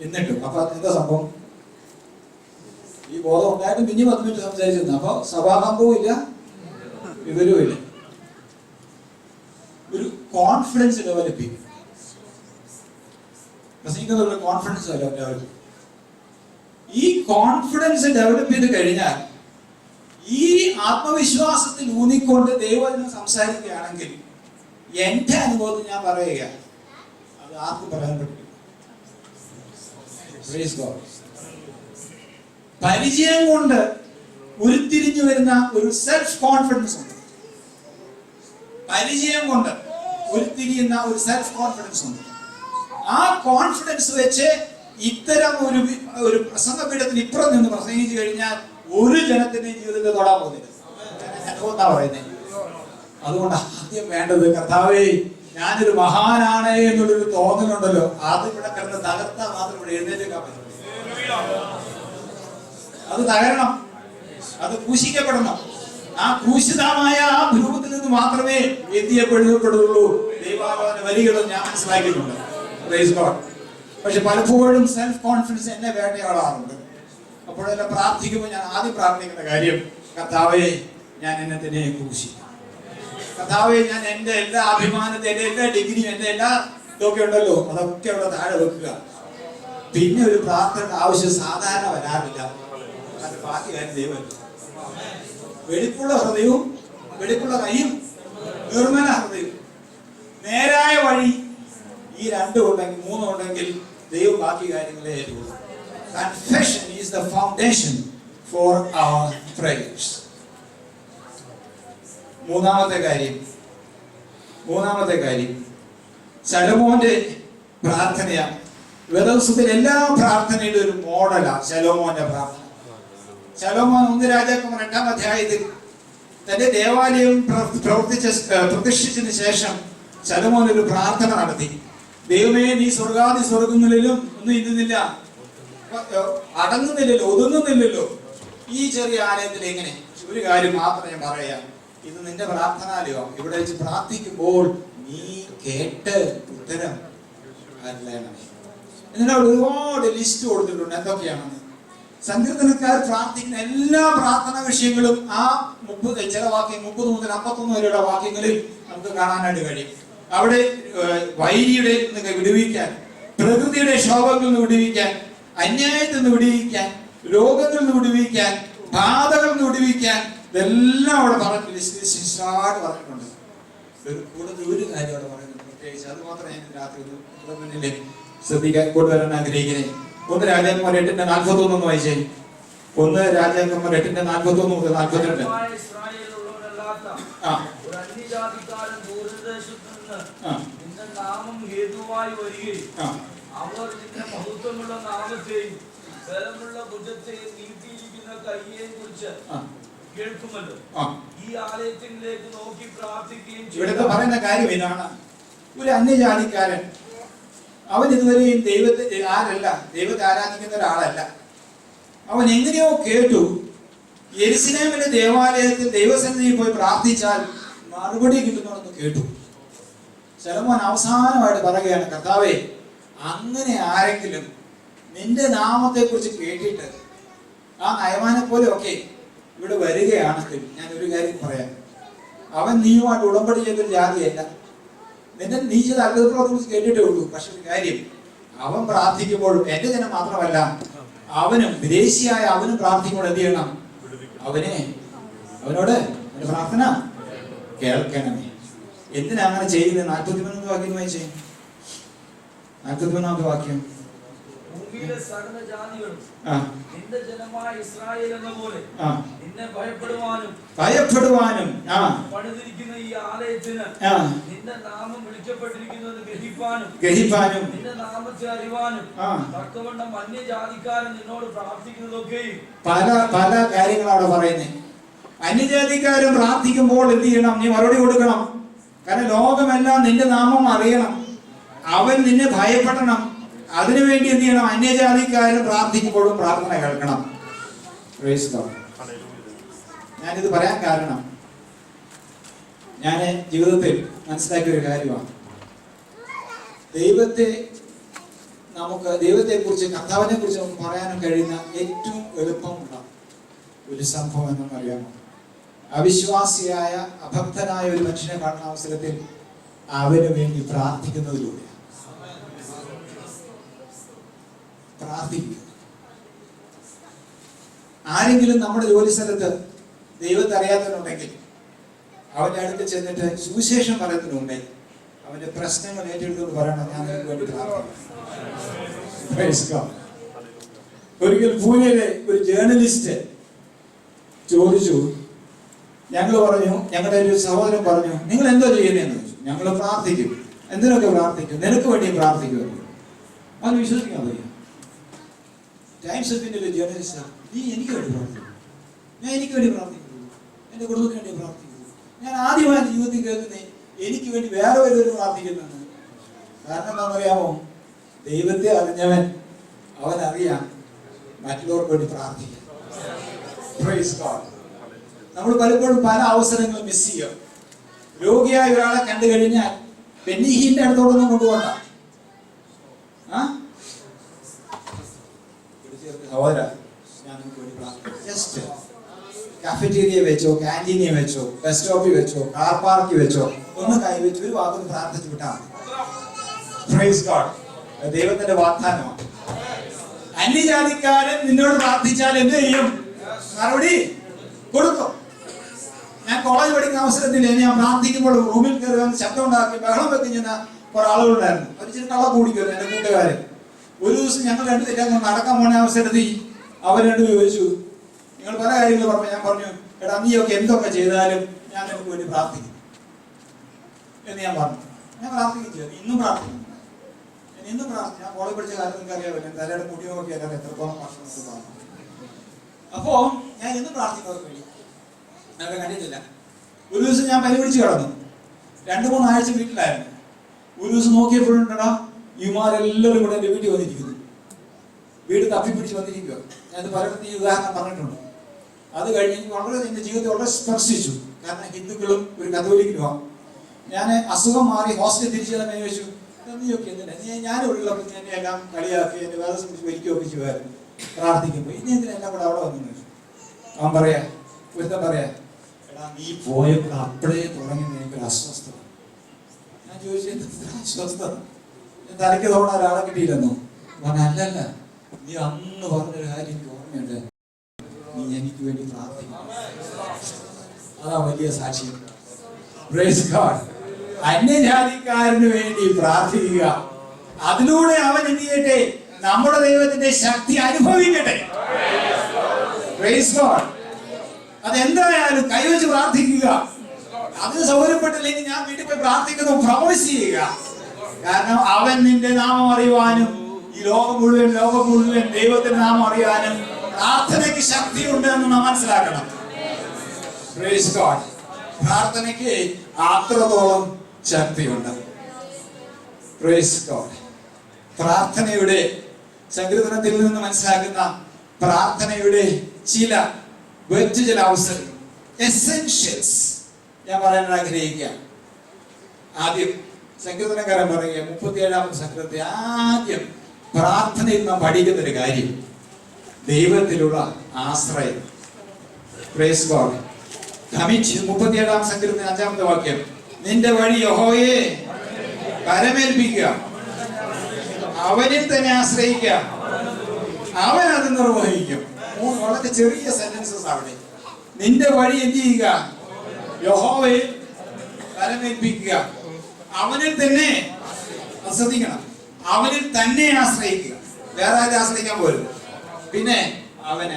എന്നിട്ടും അപ്പൊ എന്താ സംഭവം? ഈ ബോധം ഉണ്ടായിട്ടും പിന്നെ 10 മിനിറ്റ് സംസാരിച്ചിരുന്നു. അപ്പൊ സഭാകമ്പവും ഇല്ല, വിവരവും ഇല്ല. ഒരു കോൺഫിഡൻസ് ഡെവലപ്പ് ചെയ്യും. പ്രസംഗിക്കുന്നവരുടെ കോൺഫിഡൻസ് ഡെവലപ്പ്. ഈ കോൺഫിഡൻസ് ഡെവലപ്പ് ചെയ്ത് കഴിഞ്ഞാൽ ഈ ആത്മവിശ്വാസത്തിൽ ഊന്നിക്കൊണ്ട് ദൈവവചനം സംസാരിക്കുകയാണെങ്കിൽ എന്റെ അനുഭവത്തിൽ ഞാൻ പറയുക, അത് ആർക്കും പറയാൻ പറ്റില്ല. പരിചയം കൊണ്ട് ഉരുത്തിരിഞ്ഞു വരുന്ന ഒരു സെൽഫ് കോൺഫിഡൻസ് ഉണ്ട്. പരിചയം കൊണ്ട് ഉരുത്തിരിയുന്ന ഒരു സെൽഫ് കോൺഫിഡൻസ് ഉണ്ട്. ആ കോൺഫിഡൻസ് വെച്ച് ഇത്തരം ഒരു പ്രസംഗപീഠത്തിൽ ഇപ്പുറം നിന്ന് പ്രസംഗിച്ചു കഴിഞ്ഞാൽ ഒരു ജനത്തിന്റെയും ജീവിതത്തെ തൊടാൻ പോകുന്നില്ല. എന്താ പറയുന്നത്? അതുകൊണ്ട് ആദ്യം വേണ്ടത്, കർത്താവേ ഞാനൊരു മഹാനാണ് എന്നുള്ളൊരു തോന്നലുണ്ടല്ലോ, അത് ഇവിടെ കിടന്ന് തകർത്താൽ മാത്രം ഇവിടെ എഴുന്നേൽക്കാൻ പറ്റും. അത് തകരണം, അത് ക്രൂശിക്കപ്പെടണം. ആ ക്രൂശിതമായ ആ രൂപത്തിൽ നിന്ന് മാത്രമേ എത്തിയപ്പെടുകയുള്ളൂ. ദൈവാലോചന വരികളും ഞാൻ മനസ്സിലാക്കിയിട്ടുണ്ട്. Praise God. പക്ഷെ പലപ്പോഴും സെൽഫ് കോൺഫിഡൻസ് എന്നെ വേട്ടയാടാറുണ്ട്. അപ്പോഴെല്ലാം പ്രാർത്ഥിക്കുമ്പോൾ ഞാൻ ആദ്യം പ്രാർത്ഥിക്കുന്ന കാര്യം, കർത്താവേ ഞാൻ എന്നെ തന്നെ ക്രൂശിക്കും. കർത്താവേ ഞാൻ എന്റെ എല്ലാ അഭിമാനത്തെ, എന്റെ എല്ലാ ഡിഗ്രിയും, എന്റെ എല്ലാ ഇതൊക്കെ ഉണ്ടല്ലോ, അതൊക്കെ അവിടെ താഴെ വെക്കുക. പിന്നെ ഒരു പ്രാർത്ഥനയുടെ ആവശ്യം സാധാരണ വരാറില്ല. അത് ബാക്കി കാര്യം ദൈവമല്ല. വെടിപ്പുള്ള ഹൃദയവും വെടിപ്പുള്ള കൈയും നിർമ്മല ഹൃദയവും നേരായ വഴി, ഈ രണ്ടും ഉണ്ടെങ്കിൽ, മൂന്നും ഉണ്ടെങ്കിൽ ദൈവം ബാക്കി കാര്യങ്ങളെ ഏറ്റുള്ളൂ. Confession is the foundation for our prayers. മൂന്നാമത്തെ കാര്യം ശലോമോന്റെ പ്രാർത്ഥനയാണ്. വേദപുസ്തകത്തിലെ എല്ലാ പ്രാർത്ഥനയുടെ ഒരു മോഡലാണ് ശലോമോന്റെ പ്രാർത്ഥന. ശലോമോൻ 1 രാജാക്കന്മാർ 8-ാം അധ്യായത്തിൽ തന്റെ ദേവാലയം പ്രതിഷ്ഠിച്ചതിന് ശേഷം ശലോമോൻ ഒരു പ്രാർത്ഥന നടത്തി. ദൈവമേ, നീ സ്വർഗാദി സ്വർഗങ്ങളിലും ഒന്നും ഇരുന്നില്ല, അടങ്ങുന്നില്ലല്ലോ, ഒതുങ്ങുന്നില്ലല്ലോ ഈ ചെറിയ ആലയത്തിൽ. എങ്ങനെ? ഒരു കാര്യം മാത്രം ഞാൻ പറയാം, ഇത് നിന്റെ പ്രാർത്ഥനാലയം. ഇവിടെ വെച്ച് പ്രാർത്ഥിക്കുമ്പോൾ നീ കേട്ട് ഉത്തരം അരുളണമേ. എന്നിട്ട് ഒരുപാട് ലിസ്റ്റ് കൊടുത്തിട്ടുണ്ട് എന്തൊക്കെയാണെന്ന്. സങ്കീർത്തനക്കാർ പ്രാർത്ഥിക്കുന്ന എല്ലാ പ്രാർത്ഥനാ വിഷയങ്ങളും ആ 30 ചില വാക്യം 30 മുതൽ 51 വരെയുള്ള വാക്യങ്ങളിൽ നമുക്ക് കാണാനായിട്ട് കഴിയും. അവിടെ വൈരിയുടെ നിന്ന് വിടുവിക്കാൻ, പ്രകൃതിയുടെ ക്ഷോഭങ്ങളിൽ നിന്ന് വിടുവിക്കാൻ, അന്യായത്തിൽ നിന്ന് വിടുവിക്കാൻ, രോഗങ്ങളിൽ നിന്ന് വിടുവിക്കാൻ, ബാധകളിൽ നിന്ന് വിടുവിക്കാൻ, ഇതെല്ലാം അവിടെ പറഞ്ഞിട്ടുണ്ട്. കൂടുതൽ ഒരു കാര്യം അവിടെ പറയുന്നത് പ്രത്യേകിച്ച്, അത് മാത്രമേ ഞാൻ രാത്രി മുന്നിൽ ശ്രദ്ധിക്കാൻ കൊണ്ടുവരാൻ ആഗ്രഹിക്കുന്നത്. 1 രാജാക്കന്മാർ 8:41 വായിച്ചേ. 1 രാജാക്കന്മാർ 8:41 മുതൽ 42. അവർ നിന്റെ മഹത്വമുള്ള നാമത്തെയും ബലമുള്ള ഭുജത്തെയും നീട്ടിയിരിക്കുന്ന കയ്യെയും കുറിച്ച് കേൾക്കുമല്ലോ. ഈ ആലയത്തിലേക്ക് നോക്കി പ്രാർത്ഥിക്കുകയും ഇവിടുത്തെ പറയുന്ന കാര്യം ഇതാണ്. ഒരു അന്യജാതിക്കാരൻ, അവൻ ഇതുവരെയും ദൈവത്തെ ആരാധിക്കുന്ന ഒരാളല്ല. അവൻ എങ്ങനെയോ കേട്ടു, യെരുശലേമിലെ ദേവാലയത്തിൽ ദൈവസന്നിധിയിൽ പോയി പ്രാർത്ഥിച്ചാൽ മറുപടി കിട്ടുന്നുണ്ടെന്ന് കേട്ടു. ശലോമോൻ അവസാനമായിട്ട് പറയുകയാണ്, കർത്താവേ, അങ്ങനെ ആരെങ്കിലും നിന്റെ നാമത്തെ കുറിച്ച് കേട്ടിട്ട് ആ നയമാനെ പോലെ ഒക്കെ ഇവിടെ വരികയാണെങ്കിൽ ഞാൻ ഒരു കാര്യം പറയാം, അവൻ നീയുമായിട്ട് ഉടമ്പടി ചെയ്തൊരു ജാതിയല്ല. നീ ചെയ്ത അത്ഭുതപ്രവൃത്തിയെ കുറിച്ച് കേട്ടിട്ടേ ഉള്ളൂ. പക്ഷെ ഒരു കാര്യം, അവൻ പ്രാർത്ഥിക്കുമ്പോഴും എന്റെ ജനം മാത്രമല്ല, അവനും വിദേശിയായ അവനും പ്രാർത്ഥിക്കുമ്പോൾ എന്ത് ചെയ്യണം? അവനോട് അവന്റെ പ്രാർത്ഥന കേൾക്കണമേ. എന്തിനാ അങ്ങനെ ചെയ്യുന്നത്? 43 വാക്യം വായിച്ചേ. 43 വാക്യം. ഭൂമിയിലെ സകല ജാതികളും നിന്റെ ജനമായ ഇസ്രായേൽ എന്ന പോലെ നിന്നെ ഭയപ്പെടുവാനും പണിതിരിക്കുന്ന ഈ ആലയത്തിന് നിന്റെ നാമം വിളിക്കപ്പെട്ടിരിക്കുന്നത് ഗ്രഹിപ്പാനും നിന്റെ നാമത്തെ അറിവാനും തക്കവണ്ണം അന്യജാതിക്കാരൻ നിന്നോട് പ്രാർത്ഥിക്കുന്നതൊക്കെയും പല കാര്യങ്ങളാണ് പറയുന്നത്. അന്യജാതിക്കാരൻ പ്രാർത്ഥിക്കുമ്പോൾ എന്ത് ചെയ്യണം? നീ മറുപടി കൊടുക്കണം. കാരണം ലോകമെല്ലാം നിന്റെ നാമം അറിയണം, അവൻ നിന്നെ ഭയപ്പെടണം. അതിനുവേണ്ടി എന്ത് ചെയ്യണം? അന്യജാതിക്കാരൻ പ്രാർത്ഥിക്കുമ്പോഴും പ്രാർത്ഥന കേൾക്കണം. ഞാനിത് പറയാൻ കാരണം, ഞാൻ ജീവിതത്തിൽ മനസ്സിലാക്കിയ ഒരു കാര്യമാണ്. ദൈവത്തെ കുറിച്ച്, കർത്താവിനെ കുറിച്ച് നമുക്ക് പറയാനും കഴിയുന്ന ഏറ്റവും എളുപ്പമുള്ള ഒരു സംഭവം എന്നറിയാമോ? അവിശ്വാസിയായ, അഭക്തനായ ഒരു മനുഷ്യനെ കാണുന്ന അവസരത്തിൽ അവന് വേണ്ടി പ്രാർത്ഥിക്കുന്നതിലൂടെ പ്രാർത്ഥിക്കുക. ആരെങ്കിലും നമ്മുടെ ജോലി സ്ഥലത്ത് ദൈവത്തെ അറിയാത്തവനുണ്ടെങ്കിൽ അവന്റെ അടുത്ത് ചെന്നിട്ട് സുവിശേഷം പറയുന്നതിന് മുമ്പേ അവന്റെ പ്രശ്നങ്ങൾ ഏറ്റെടുത്തുകൊണ്ട് പറയണം, ഞാൻ നിങ്ങൾക്ക് വേണ്ടി പ്രാർത്ഥിക്കാം. ഒരിക്കൽ പൂനെയിലെ ഒരു ജേർണലിസ്റ്റ് ചോദിച്ചു, ഞങ്ങളുടെ ഒരു സഹോദരൻ പറഞ്ഞു, നിങ്ങൾ എന്തോ ചെയ്യുന്നതെന്ന് ചോദിച്ചു. ഞങ്ങൾ പ്രാർത്ഥിക്കും. എന്തിനൊക്കെ പ്രാർത്ഥിക്കും? നിനക്ക് വേണ്ടി പ്രാർത്ഥിക്കുമല്ലോ. അത് വിശ്വസിക്കാൻ വയ്യ. ടൈംസ് ഓഫ് ഇന്ത്യയിലെ ജേർണലിസ്റ്റ്, നീ എനിക്ക് വേണ്ടി പ്രാർത്ഥിക്കും, ഞാൻ എനിക്ക് വേണ്ടി പ്രാർത്ഥിക്കുന്നു, എൻ്റെ കുടുംബത്തിന് വേണ്ടി പ്രാർത്ഥിക്കുന്നു. ഞാൻ ആദ്യമായി ജീവിതത്തിൽ കേൾക്കുന്നേ എനിക്ക് വേണ്ടി വേറെ ഒരു പ്രാർത്ഥിക്കുന്നുണ്ട്. കാരണം എന്താണെന്നറിയാമോ? ദൈവത്തെ അറിഞ്ഞവൻ അവനറിയാം മറ്റുള്ളവർക്ക് വേണ്ടി പ്രാർത്ഥിക്കാം. നമ്മൾ പലപ്പോഴും പല അവസരങ്ങളും മിസ് ചെയ്യും. രോഗിയായ ഒരാളെ കണ്ടു കഴിഞ്ഞാൽ പെന്നിഹീന്റെ അടുത്തോടൊന്നും കൊണ്ടുപോകണ്ട. സഹോദര, ഞാൻ നിങ്ങൾക്ക് വേണ്ടി പ്രാർത്ഥിക്കാം. ജസ്റ്റ് കാഫറ്റീരിയ വെച്ചോ, ക്യാൻറ്റീനിയെ വെച്ചോ, ബസ് സ്റ്റോപ്പിൽ വെച്ചോ, കാർ പാർക്കിൽ വെച്ചോ ഒന്ന് കൈവച്ച് ഒരു വാക്കൊന്ന് പ്രാർത്ഥിച്ചു വിട്ടാൽ മതി. Price God. ദൈവത്തിന്റെ വാഗ്ദാനമാണ്. അന്യജാതിക്കാരൻ നിന്നോട് പ്രാർത്ഥിച്ചാൽ എന്ത് ചെയ്യും? മറുപടി കൊടുക്കും. ഞാൻ കോളേജ് പഠിക്കുന്ന അവസരത്തിൽ ഞാൻ പ്രാർത്ഥിക്കുമ്പോൾ റൂമിൽ കയറി വന്ന് ശബ്ദം ഉണ്ടാക്കി ബഹളം വെക്കുന്ന കുറെ ആളുകളുണ്ടായിരുന്നു. അവർ ഇച്ചിരി കള്ള കൂടിക്കുന്നു എന്റെ കൂട്ടുകാരൻ. ഒരു ദിവസം ഞങ്ങൾ രണ്ടുപേരും നടക്കാൻ പോണ അവസരത്തിൽ അവർ രണ്ടും ചോദിച്ചു, നിങ്ങൾ പല കാര്യങ്ങൾ പറഞ്ഞു. ഞാൻ പറഞ്ഞു, എടാ നീയൊക്കെ എന്തൊക്കെ ചെയ്താലും ഞാൻ നിനക്ക് വേണ്ടി പ്രാർത്ഥിക്കും എന്ന് ഞാൻ പറഞ്ഞു. ഞാൻ പ്രാർത്ഥിക്കും ചെയ്തു, ഇന്നും പ്രാർത്ഥിക്കും. ഇന്നും പ്രാർത്ഥിക്കും. ഞാൻ കോളേജ് പഠിച്ച കാലം നിങ്ങൾക്ക് അറിയാമല്ലോ, തലയുടെ മുടി നോക്കിയാൽ എത്രത്തോളം വർഷം. അപ്പോ ഞാൻ ഇന്നും പ്രാർത്ഥിക്കുന്നവർക്ക് വേണ്ടി ഞങ്ങളെ കണ്ടിട്ടില്ല. ഒരു ദിവസം ഞാൻ പനി പിടിച്ച് കിടന്നു. 2-3 ആഴ്ച വീട്ടിലായിരുന്നു. ഒരു ദിവസം നോക്കിയപ്പോഴുണ്ടടാ ഇവന്മാരെല്ലാവരും കൂടെ എൻ്റെ വീട്ടിൽ വന്നിരിക്കുന്നു. വീട് തപ്പിപ്പിടിച്ച് വന്നിരിക്കുക. ഞാനത് പലയിടത്തും ഈ ഉദാഹരണം പറഞ്ഞിട്ടുണ്ട്. അത് കഴിഞ്ഞ് എനിക്ക് വളരെ എൻ്റെ ജീവിതത്തെ വളരെ സ്പർശിച്ചു. കാരണം ഹിന്ദുക്കളും ഒരു കത്തോലിക്കലുമാണ്. ഞാൻ അസുഖം മാറി ഹോസ്റ്റലിൽ തിരിച്ചു തന്നെ ചോദിച്ചു, നീയൊക്കെ എന്തിനാ ഞാനുള്ളപ്പോൾ എന്നെ എല്ലാം കളിയാക്കി എൻ്റെ വേറെ സംബന്ധിച്ച് വലിക്കുകയൊക്കെ ചെയ്യുമായിരുന്നു പ്രാർത്ഥിക്കുമ്പോൾ. ഇനി എന്തിനെല്ലാം കൂടെ അവിടെ വന്നു ചോദിച്ചു. അവൻ പറയാ, ഒരുത്തൻ പറയാ, എടാ നീ പോയപ്പോൾ അപ്പോഴേ തുടങ്ങി എനിക്കൊരു അസ്വസ്ഥത. ഞാൻ ചോദിച്ചു, എന്താ അസ്വസ്ഥത? തലയ്ക്ക് തോന്നാൻ ഒരാളെ കിട്ടിയില്ലെന്നോ? പറഞ്ഞ അല്ലല്ല, നീ അന്ന് പറഞ്ഞൊരു കാര്യം എനിക്ക് ഓർമ്മയുണ്ട്, നീ എനിക്ക് വേണ്ടി പ്രാർത്ഥിക്കും. അതാ വലിയ സാക്ഷ്യം. Praise God. അന്യജാതിക്കാരന് വേണ്ടി പ്രാർത്ഥിക്കുക. അതിലൂടെ അവൻ എന്ത് ചെയ്യട്ടെ? നമ്മുടെ ദൈവത്തിന്റെ ശക്തി അനുഭവിക്കട്ടെ. Praise God. അതെന്തായാലും കൈവച്ച് പ്രാർത്ഥിക്കുക. അതിന് സൗകര്യപ്പെട്ടില്ലെങ്കിൽ ഞാൻ വീട്ടിൽ പോയി പ്രാർത്ഥിക്കുന്നു പ്രൊമോസ് ചെയ്യുക. കാരണം അവൻ നിന്റെ നാമം അറിയുവാനും ഈ ലോകം മുഴുവൻ ദൈവത്തിന്റെ നാമം അറിയാനും പ്രാർത്ഥനയ്ക്ക് ശക്തിയുണ്ട് എന്ന് നാം മനസ്സിലാക്കണം. Praise God. പ്രാർത്ഥനയ്ക്ക് അത്രത്തോളം ശക്തിയുണ്ട്. Praise God. പ്രാർത്ഥനയുടെ സങ്കീർത്തനത്തിൽ നിന്ന് മനസ്സിലാക്കുന്ന പ്രാർത്ഥനയുടെ ചില അവസരങ്ങൾ, എസെൻഷ്യൽസ് ഞാൻ പറയാൻ ആഗ്രഹിക്കുക. ആദ്യം സങ്കീർത്തനക്കാരൻ പറയുക 37-ാമത്തെ സങ്കീർത്തനത്തിൽ ആദ്യം പ്രാർത്ഥനയിൽ നാം പഠിക്കുന്ന ഒരു കാര്യം ദൈവത്തിലുള്ള ആശ്രയം. Praise God. 37-ാം സങ്കീർത്തനം 5-ാമത്തെ വാക്യം, നിന്റെ വഴി യഹോവയെ പരമേൽപ്പിക്കുക, അവനിൽ തന്നെ ആശ്രയിക്കുക, അവൻ അത് നിർവഹിക്കും. വളരെ ചെറിയ സെന്റൻസസ് അവിടെ. നിന്റെ വഴി എന്ത് ചെയ്യുക? യഹോവയെ പരമേൽപ്പിക്കുക, അവനിൽ തന്നെ ശ്രദ്ധിക്കണം, അവനിൽ തന്നെ ആശ്രയിക്കുക. വേറെ ആരും ആശ്രയിക്കാൻ പോലും. പിന്നെ അവൻ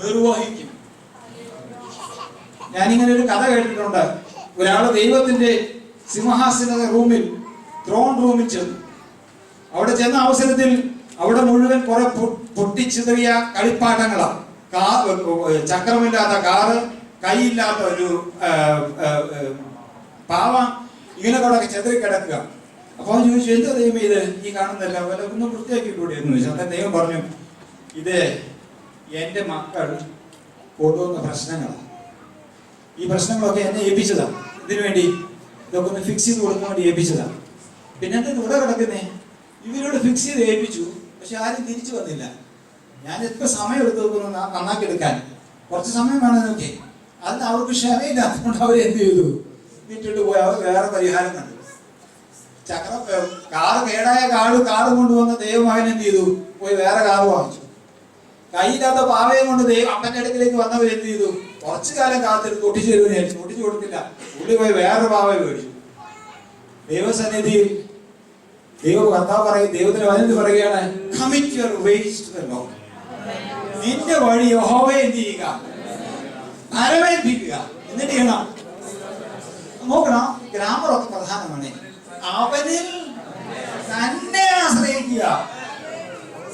നിർവഹിക്കും. ഞാനിങ്ങനെ ഒരു കഥ കേട്ടിട്ടുണ്ട്. ഒരാള് ദൈവത്തിന്റെ സിംഹാസന റൂമിൽ, ത്രോൺ റൂമിൽ ചെന്നു. അവിടെ ചെന്ന അവസരത്തിൽ അവിടെ മുഴുവൻ കുറെ പൊട്ടിച്ചിതറിയ കളിപ്പാട്ടങ്ങളാണ്. ചക്രമില്ലാത്ത കാറ്, കൈയില്ലാത്ത ഒരു പാവ, ഇങ്ങനെ കൂടെ ചെതറി കിടക്കുക. അപ്പൊ അവൻ ചോദിച്ചു, എന്താ ദൈവം ഇത് ഈ കാണുന്നല്ല, വല്ല ഒന്ന് വൃത്തിയാക്കിക്കൂടെ എന്ന് ചോദിച്ചു. അന്നേരം ദൈവം പറഞ്ഞു, ഇത് എന്റെ മക്കൾ കൊണ്ടുവന്ന പ്രശ്നങ്ങളാണ്. ഈ പ്രശ്നങ്ങളൊക്കെ എന്നെ ഏൽപ്പിച്ചതാണ്. ഇതിനു വേണ്ടി ഇതൊക്കെ ഒന്ന് ഫിക്സ് ചെയ്ത് കൊടുക്കാൻ വേണ്ടി ഏൽപ്പിച്ചതാണ്. പിന്നെ എന്താ ഇവിടെ കിടക്കുന്നേ? ഇവരോട് ഫിക്സ് ചെയ്ത് ഏൽപ്പിച്ചു, പക്ഷെ ആരും തിരിച്ചു വന്നില്ല. ഞാൻ എത്ര സമയം എടുത്തു നന്നാക്കി എടുക്കാൻ? കുറച്ച് സമയം വേണം നോക്കി. അതിന് അവർക്ക് ക്ഷമയില്ലാത്തതുകൊണ്ട് അവരെന്ത് ചെയ്തു? വിട്ടിട്ട് പോയി. അവർ വേറെ പരിഹാരം കണ്ടു. കാറ് കേടായ കാറ് കൊണ്ടുവന്ന ദൈവമകൻ എന്ത് ചെയ്തു? പോയി വേറെ കാറ് വാങ്ങിച്ചു. കയ്യില്ലാത്ത പാവയും കൊണ്ട് അപ്പന്റെ അടുക്കിലേക്ക് വന്നവർ എന്ത് ചെയ്തു? കുറച്ചു കാലം കാത്തിരുന്ന് ഒട്ടിച്ചു തരുമെന്ന് വിചാരിച്ചു. ഒട്ടിച്ചു കൊടുത്തില്ല. ഉള്ളി പോയി വേറെ പാവയെ മേടിച്ചു. ദൈവസന്നിധിയിൽ കർത്താവ് പറയും, ദൈവത്തിന് വചനത്തിൽ പറയുകയാണ്, commit your ways to the Lord. നിന്റെ വഴി യഹോവയെ എന്ത് ചെയ്യുക? പരമേൽപ്പിക്കുക. എന്നിട്ട് ചെയ്യണം, നോക്കണം, ഗ്രാമറൊക്കെ പ്രധാനമാണ്. അവനിൽ തന്നെ ആശ്രയിക്കുക.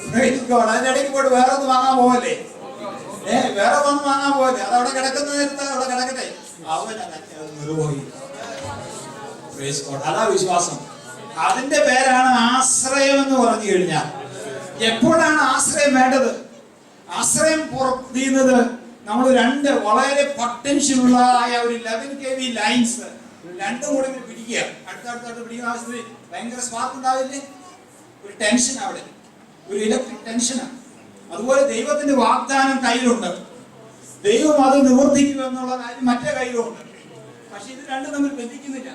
അതിന്റെ ഇടയ്ക്ക് പോയിട്ട് വേറെ ഒന്ന് വാങ്ങാൻ പോവല്ലേ? വേറെ ഒന്ന് വാങ്ങാൻ പോവല്ലേ? അത് അവിടെ കിടക്കുന്ന നേരത്തെ അവിടെ കിടക്കട്ടെ. അവൻ നിർവഹിക്കും. അതാ വിശ്വാസം. അതിന്റെ പേരാണ് ആശ്രയം എന്ന് പറഞ്ഞു കഴിഞ്ഞാൽ. എപ്പോഴാണ് ആശ്രയം വേണ്ടത്? ആശ്രയം പുറത്തുന്നത് നമ്മൾ രണ്ട് വളരെ പൊട്ടൻഷ്യലുള്ള ഒരു 11 kV ലൈൻസ് രണ്ടും കൂടെ പിടിക്കുക. അടുത്തടുത്ത് പിടിക്കുന്ന ആവശ്യത്തിൽ ഭയങ്കര സ്പാർക്ക് ഉണ്ടാവില്ലേ? ഒരു ടെൻഷൻ അവിടെ, ഒരു ഇലക്ട്രിക് ടെൻഷനാണ്. അതുപോലെ ദൈവത്തിന്റെ വാഗ്ദാനം കയ്യിലുണ്ട്. ദൈവം അത് നിവർത്തിക്കുക എന്നുള്ള കാര്യം മറ്റേ കയ്യിലുണ്ട്. പക്ഷെ ഇത് രണ്ടും തമ്മിൽ ബന്ധിക്കുന്നില്ല.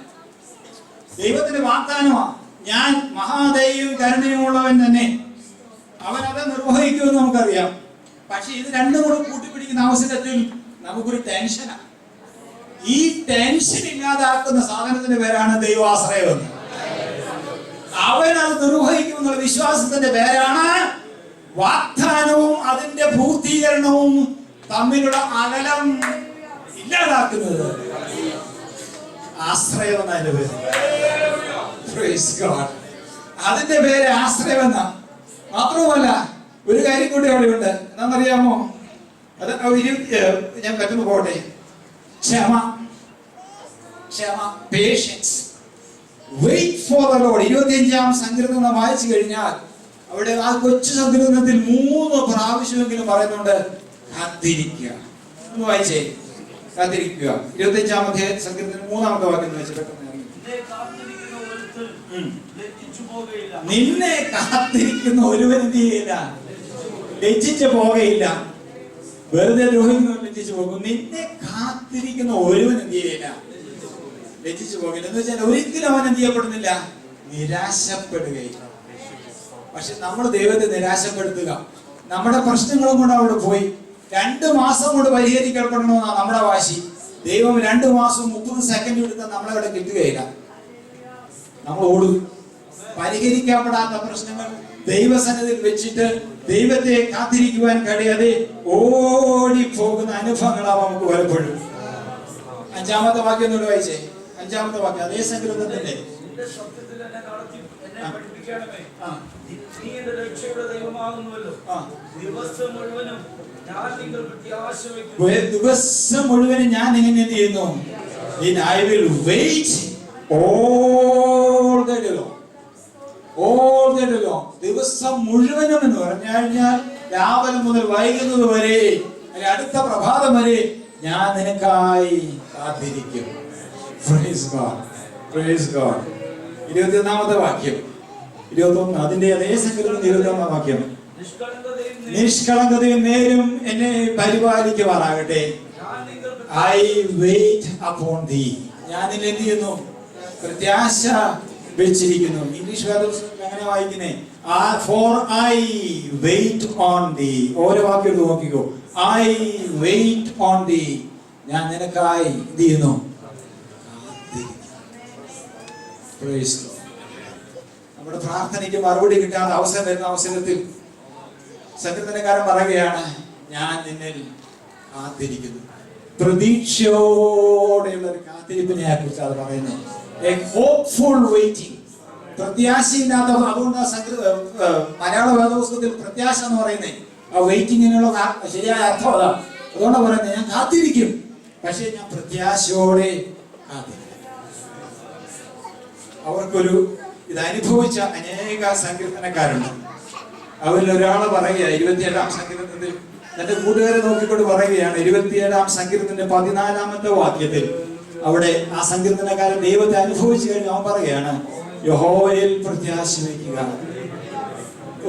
ദൈവത്തിന്റെ വാഗ്ദാനമാണ്, ഞാൻ മഹാദയും കരുണയുമുള്ളവൻ തന്നെ, അവൻ അത് നിർവഹിക്കുമെന്ന് നമുക്കറിയാം. പക്ഷെ ഇത് രണ്ടും കൂടെ കൂട്ടിപ്പിടിക്കുന്ന അവസരത്തിൽ നമുക്കൊരു ടെൻഷനാണ്. ഈ ടെൻഷൻ ഇല്ലാതാക്കുന്ന സാധനത്തിന്റെ പേരാണ് ദൈവാശ്രയം. അവൻ അത് നിർവഹിക്കുമെന്നുള്ള വിശ്വാസത്തിന്റെ പേരാണ് വാഗ്ദാനവും അതിന്റെ പൂർത്തീകരണവും തമ്മിലുള്ള അകലം ഇല്ലാതാക്കുന്നത്. ആശ്രയം എന്നതിന്റെ പേര്. Praise God. അതിന്റെ പേര് ആശ്രയം എന്ന. മാത്രവുമല്ല ഒരു കാര്യം കൂടി അവിടെയുണ്ട്. എന്താണെന്നറിയാമോ? അത് ഞാൻ പറ്റുന്നു പോട്ടെ. ക്ഷമ, patience, wait for the Lord. 25-ാം സങ്കീർത്തനം വായിച്ചു കഴിഞ്ഞാൽ അവിടെ ആ കൊച്ചു സങ്കീർത്തനത്തിൽ 3 പ്രാവശ്യമെങ്കിലും പറയുന്നുണ്ട് കാത്തിരിക്കുക. ഒന്ന് വായിച്ചേ, കാത്തിരിക്കുക. 25-ാമത്തെ സങ്കീർത്തനം 3-ാമത്തെ വാക്യം വായിച്ചു പെട്ടെന്ന്. നിന്നെ കാത്തിരിക്കുന്ന ഒരുവൻ എന്ത് ചെയ്യില്ല? ലജ്ജിച്ചു പോകയില്ല. വെറുതെ ദ്രോഹിക്കുന്നവൻ ലജ്ജിച്ചു പോകും. നിന്നെ കാത്തിരിക്കുന്ന ഒരുവൻ എന്ത് ചെയ്യില്ല? ലജ്ജിച്ചു പോകില്ല. എന്ന് വെച്ചാൽ ഒരിക്കലും അവൻ എന്ത് ചെയ്യപ്പെടുന്നില്ല? നിരാശപ്പെടുകയില്ല. പക്ഷെ നമ്മൾ ദൈവത്തെ നിരാശപ്പെടുത്തുക, നമ്മുടെ പ്രശ്നങ്ങളും കൊണ്ട് അവിടെ പോയി 2 മാസം കൊണ്ട് പരിഹരിക്കപ്പെടണമെന്നാണ് നമ്മുടെ വാശി. ദൈവം 2 മാസം 30 സെക്കൻഡ് എടുത്താൽ നമ്മളവിടെ കിട്ടുകയില്ല. നമ്മൾ ഓടും. പരിഹരിക്കപ്പെടാത്ത പ്രശ്നങ്ങൾ ദൈവസന്നിധിയിൽ വെച്ചിട്ട് ദൈവത്തെ കാത്തിരിക്കുവാൻ കഴിയാതെ ഓടിപ്പോകുന്ന അനുഭവങ്ങളാണ് നമുക്ക് പലപ്പോഴും. 5-ാമത്തെ വാക്യം ഒന്നുകൂടെ വായിച്ചേ. 5-ാമത്തെ വാക്യം അതേ സങ്കീർത്തനത്തിന്റെ. ദിവസം മുഴുവനും ഞാൻ എങ്ങനെ എന്ത് ചെയ്യുന്നു? I will wait all the day long. ദിവസം മുഴുവനും എന്ന് പറഞ്ഞു കഴിഞ്ഞാൽ രാവിലെ മുതൽ വൈകുന്നത് വരെ, അടുത്ത പ്രഭാതം വരെ ഞാൻ നിനക്കായി കാത്തിരിക്കും. Praise God. Praise God. 21-ാമത്തെ വാക്യം. 21 അതിന്റെ അതേ സങ്കീർത്തനം 21-ാം വാക്യം. നിഷ്കളങ്കതയും നേരും എന്നെ പരിപാലിക്കുവാനാകട്ടെ. I wait upon thee. ഞാൻ നിന്നെ എന്ത് ചെയ്യുന്നു? പ്രത്യാശ വെച്ചിരിക്കുന്നു. ഇംഗ്ലീഷ് വേദപുസ്തകത്തിൽ അങ്ങനെ വായിക്കുന്നേ, for I wait on thee. ഓരോ വാക്യം നോക്കിക്കോ. I wait on thee. ഞാൻ നിനക്കായി എന്ത് ചെയ്യുന്നു? Praise God. നമ്മുടെ പ്രാർത്ഥനയ്ക്ക് മറുപടി കിട്ടാതെ അവസരം വരുന്ന അവസരത്തിൽ സങ്കീർത്തനക്കാരൻ പറയുകയാണ്, ഞാൻ നിന്നിൽ കാത്തിരിക്കുന്നു. പ്രതീക്ഷയോടെയുള്ള ഒരു കാത്തിരിപ്പിനെ കുറിച്ച് അത് പറയുന്നത്. A hopeful waiting. പ്രത്യാശയില്ലാത്ത. അതുകൊണ്ട് മലയാള വേദപുസ്തകത്തിൽ പ്രത്യാശ എന്ന് പറയുന്നത് ആ വെയിറ്റിങ്ങിനുള്ള ശരിയായ അർത്ഥം അതാ. അതുകൊണ്ടാണ് പറയുന്നത് ഞാൻ കാത്തിരിക്കും, പക്ഷെ ഞാൻ പ്രത്യാശയോടെ കാത്തിരിക്കും. അവർക്കൊരു ഇത് അനുഭവിച്ച അനേക സങ്കീർത്തനക്കാരുണ്ട്. അവരിൽ ഒരാള് പറയുക 27-ാം സങ്കീർത്തനത്തിൽ തന്റെ കൂട്ടുകാരെ നോക്കിക്കൊണ്ട് പറയുകയാണ്. 27-ാം സങ്കീർത്തനത്തിന്റെ 14-ാമത്തെ വാക്യത്തിൽ അവിടെ ആ സങ്കീർത്തനക്കാരൻ ദൈവത്തെ അനുഭവിച്ചു കഴിഞ്ഞ് അവൻ പറയുകയാണ്, യഹോവയിൽ പ്രത്യാശ വയ്ക്കുക.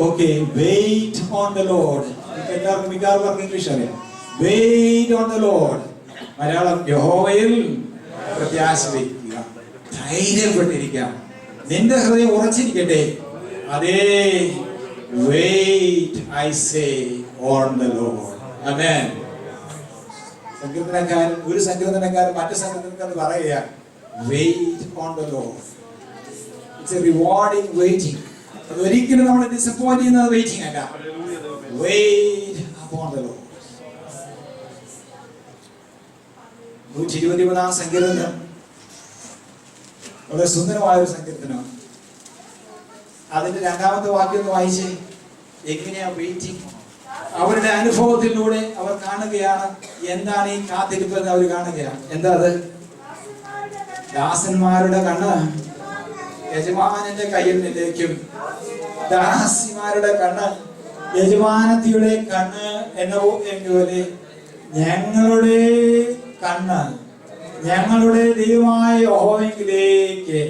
Okay, wait on the Lord. എല്ലാവർക്കും മിക്കവാർക്കും ഇംഗ്ലീഷ് അറിയാം. Wait on the Lord. Malayalam യഹോവയിൽ പ്രത്യാശ വയ്ക്കുക. ധൈര്യപ്പെട്ടിരിക്കാം. നിന്റെ ഹൃദയം ഉറച്ചിരിക്കട്ടെ. അതേ, wait I say on the Lord. ആമേൻ. ഒരു സങ്കീർത്തനക്കാരൻ മറ്റു സങ്കീർത്തനക്കാരൻ പറയുക, wait on the Lord. It's a rewarding waiting. അത് ഒരിക്കലും നമ്മളെ ഡിസപ്പോയിന്റ് ചെയ്യുന്നത് വെയിറ്റിംഗ് അല്ല. Wait upon the Lord. 123-ാം സങ്കീർത്തനം വളരെ സുന്ദരമായ ഒരു സങ്കീർത്തനമാണ്. അതിന്റെ 2-ാമത്തെ വാക്യം ഒന്ന് വായിച്ചേ. എങ്ങനെയാ വെയിറ്റിംഗ്? അവരുടെ അനുഭവത്തിലൂടെ അവർ കാണുകയാണ് എന്താണ് ഈ കാത്തിരിപ്പ് എന്ന് അവർ കാണുകയാണ്. എന്താ അത്? ദാസന്മാരുടെ കണ്ണ് യജമാനന്റെ കയ്യിലേക്കും ദാസിമാരുടെ കണ്ണ് യജമാനത്തിയുടെ കണ്ണ് എന്നപോലെ ഞങ്ങളുടെ കണ്ണ് ഞങ്ങളുടെ ദൈവമായ യഹോവയിലേക്ക്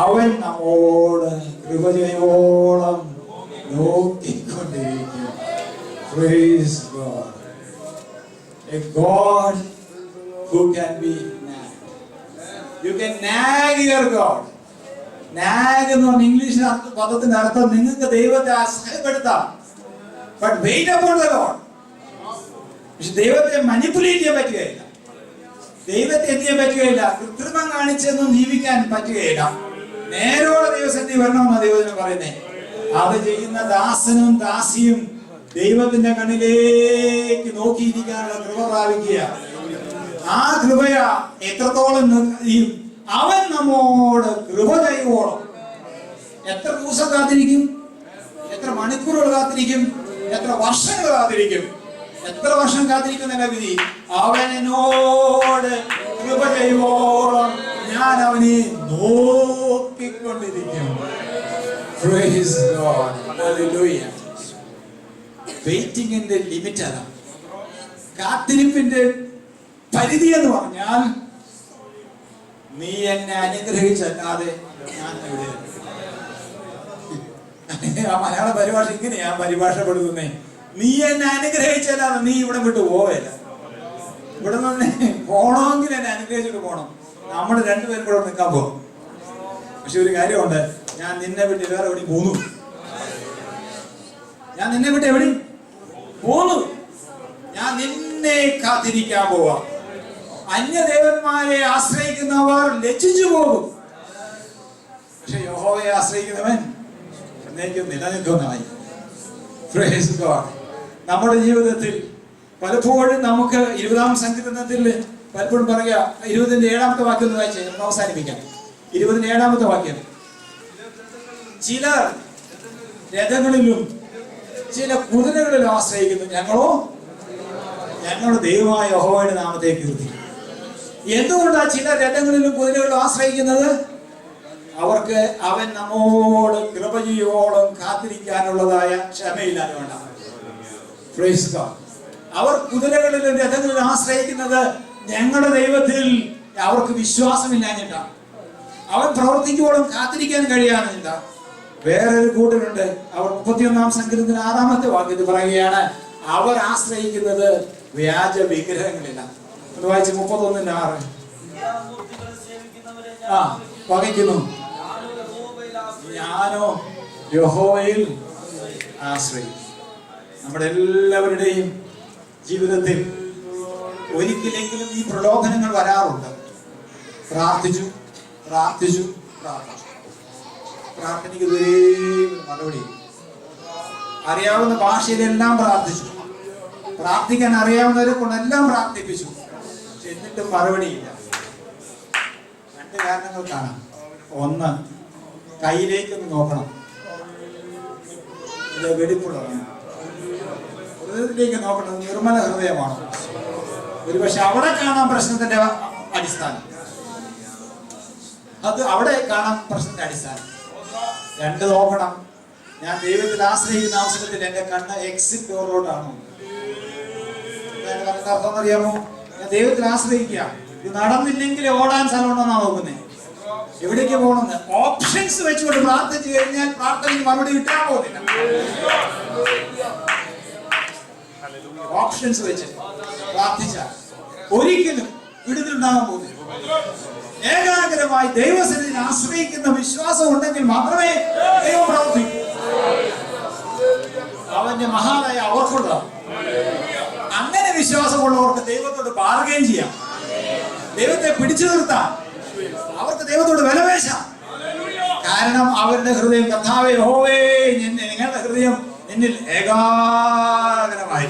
അവൻ നമ്മോട് കൃപ ചെയ്യോളം നോക്കിക്കൊണ്ടിരിക്കും. Praise God. A God who can be nagged. You can nag your God. Nag എന്ന് പറഞ്ഞ ഇംഗ്ലീഷ് പദത്തിന്റെ അർത്ഥം നിങ്ങൾക്ക് ദൈവത്തെ അസഹ്യപ്പെടുത്താം. But wait upon the Lord. പക്ഷെ ദൈവത്തെ മാനിപ്പുലേറ്റ് ചെയ്യാൻ പറ്റുകയില്ല. ദൈവത്തെ എന്ത് ചെയ്യാൻ പറ്റുകയില്ല? കൃത്രിമം കാണിച്ചൊന്നും ജീവിക്കാൻ പറ്റുകയില്ല. നേരോടെ ദൈവസന്നിധി വരണമെന്നാണ് ദൈവത്തിന് പറയുന്നത്. അത് ചെയ്യുന്ന ദാസനും ദാസിയും ദൈവത്തിന്റെ കണ്ണിലേക്ക് നോക്കിയിരിക്കാനുള്ള കൃപ പ്രാപിക്കുക. ആ കൃപയ എത്രത്തോളം അവൻ നമ്മോട് കൃപ ചെയ്യുവോളം എത്ര ദിവസം കാത്തിരിക്കും? എത്ര മണിക്കൂറുകൾ കാത്തിരിക്കും? എത്ര വർഷങ്ങൾ കാത്തിരിക്കും? എത്ര വർഷം കാത്തിരിക്കുന്ന വിധി? അവൻ എന്നോട് കൃപ ചെയ്യുവോളം ഞാൻ അവനെ നോക്കിക്കൊണ്ടിരിക്കും. Praise God. Hallelujah. വെയിറ്റിംഗിന്റെ ലിമിറ്റ് അതാണ്. കാത്തിരിപ്പിന്റെ പരിധി എന്ന് പറഞ്ഞാൽ നീ എന്നെ അനുഗ്രഹിച്ചല്ലാതെ ഞാൻ ഇവിടെ. ആ മലയാള പരിഭാഷ ഇങ്ങനെയാ പരിഭാഷപ്പെടുത്തുന്നേ. നീ എന്നെ അനുഗ്രഹിച്ചല്ലാതെ നീ ഇവിടെ വിട്ടു പോവല്ല. ഇവിടെ നിന്ന് പോണമെങ്കിൽ എന്നെ അനുഗ്രഹിച്ചിട്ട് പോകണം. നമ്മൾ രണ്ടുപേരും കൂടെ നിൽക്കാൻ പോകും. പക്ഷെ ഒരു കാര്യമുണ്ട്, ഞാൻ നിന്നെ വിട്ട് വേറെ എവിടെ പോന്നു. ഞാൻ നിന്നെ വിട്ട് എവിടെ പോന്നു? ഞാൻ നിന്നെ കാത്തിരിക്കാൻ പോവാ. അന്യദേവന്മാരെ ആശ്രയിക്കുന്നവർ ലജ്ജിച്ചു പോകും. പക്ഷെ യഹോവയെ ആശ്രയിക്കുന്നവൻ എന്നേക്കും നിലനിൽക്കുന്നവൻ. Praise God. നമ്മുടെ ജീവിതത്തിൽ പലപ്പോഴും നമുക്ക് 20-ാം സങ്കീർത്തനത്തിൽ പലപ്പോഴും പറയുക, 20-ന്റെ 7-ാമത്തെ വാക്യം ഒന്ന് വായിച്ച് നമുക്ക് അവസാനിപ്പിക്കാം. 20-ന്റെ 7-ാമത്തെ വാക്യം. ചിലർ രഥങ്ങളിലും ചില കുതിരകളിലും ആശ്രയിക്കുന്നു, ഞങ്ങളോ ഞങ്ങളുടെ ദൈവമായ യഹോവയുടെ നാമത്തെ കീർത്തിക്കും. എന്തുകൊണ്ടാണ് ചിലർ രഥങ്ങളിലും കുതിരകളിലും ആശ്രയിക്കുന്നത്? അവർക്ക് അവൻ നമ്മോട് കൃപ ചെയ്യുവോളം കാത്തിരിക്കാനുള്ളതായ ക്ഷമയില്ലാതെ വേണ്ട. Praise God. അവർ കുതിരകളിലും രഥങ്ങളിലും ആശ്രയിക്കുന്നത് ഞങ്ങളുടെ ദൈവത്തിൽ അവർക്ക് വിശ്വാസമില്ലാഞ്ഞിട്ടാണ്. അവൻ പ്രവർത്തിക്കുവോളം കാത്തിരിക്കാൻ കഴിയാന്നില്ല. വേറൊരു കൂട്ടരുണ്ട്, അവർ 31-ാം സങ്കീർത്തനത്തിൽ 6-ാമത്തെ വാക്യത്തിൽ പറയുകയാണ്, അവർ ആശ്രയിക്കുന്നത് വ്യാജ വിഗ്രഹങ്ങളില്ല. അത് വായിച്ച് 31-ന്റെ 6. പകയ്ക്കുന്നു, ഞാനോ യഹോവയിൽ ആശ്രയിക്കും. നമ്മുടെ എല്ലാവരുടെയും ജീവിതത്തിൽ ഒരിക്കലെങ്കിലും ഈ പ്രലോഭനങ്ങൾ വരാറുണ്ട്. പ്രാർത്ഥിച്ചു പ്രാർത്ഥിച്ചു പ്രാർത്ഥിച്ചു, പ്രാർത്ഥനയ്ക്ക് മറുപടി. അറിയാവുന്ന ഭാഷയിലെല്ലാം പ്രാർത്ഥിച്ചു, പ്രാർത്ഥിക്കാൻ അറിയാവുന്നവരെ കൊണ്ടെല്ലാം പ്രാർത്ഥിപ്പിച്ചു, എന്നിട്ടും മറുപടിയില്ല. രണ്ട് കാരണങ്ങൾക്കാണ്. ഒന്ന്, കയ്യിലേക്കൊന്ന് നോക്കണം, ഇത് വെടിപ്പുള്ളതാണ്. ഹൃദയത്തിലേക്ക് നോക്കണം, നിർമ്മല ഹൃദയമാണ്. ഒരുപക്ഷെ അവിടെ കാണാൻ പ്രശ്നത്തിന്റെ അടിസ്ഥാനം, അത് അവിടെ കാണാൻ പ്രശ്നത്തിന്റെ അടിസ്ഥാനം. രണ്ട്, നോക്കണം, ഞാൻ ദൈവത്തിൽ ആശ്രയിക്കുന്ന അവസരത്തിൽ എന്റെ കണ്ണ് എക്സിറ്റ് ഡോറിലോട്ടാണോ? അർത്ഥം അറിയാമോ? ഞാൻ ദൈവത്തിൽ ആശ്രയിക്കുക, ഇത് നടന്നില്ലെങ്കിൽ ഓടാൻ സ്ഥലമുണ്ടെന്നാണ് നോക്കുന്നത്. എവിടേക്ക് പോകണമെന്ന് ഓപ്ഷൻസ് വെച്ചുകൊണ്ട് പ്രാർത്ഥിച്ചു കഴിഞ്ഞാൽ പ്രാർത്ഥനയ്ക്ക് മറുപടി കിട്ടാൻ പോകുന്നില്ല. ഓപ്ഷൻസ് വെച്ച് പ്രാർത്ഥിച്ചാൽ ഒരിക്കലും വിടുതലുണ്ടാകാൻ പോകുന്നില്ല. ഏകാഗ്രമായി ദൈവസന്നിധിയിൽ ആശ്രയിക്കുന്ന വിശ്വാസം ഉണ്ടെങ്കിൽ മാത്രമേ ദൈവം പ്രവർത്തിക്കൂ. അവന്റെ മഹാനായ അവർക്കുള്ളതാണ്. അങ്ങനെ വിശ്വാസമുള്ളവർക്ക് ദൈവത്തോട് ബാർഗെയിൻ ചെയ്യാം, ദൈവത്തെ പിടിച്ചു നിർത്താം, അവർക്ക് ദൈവത്തോട് വിലപേശാം. കാരണം അവരുടെ ഹൃദയം കർത്താവേ യഹോവേ, നിങ്ങളുടെ ഹൃദയം എന്നിൽ ഏകാഗ്രമായി,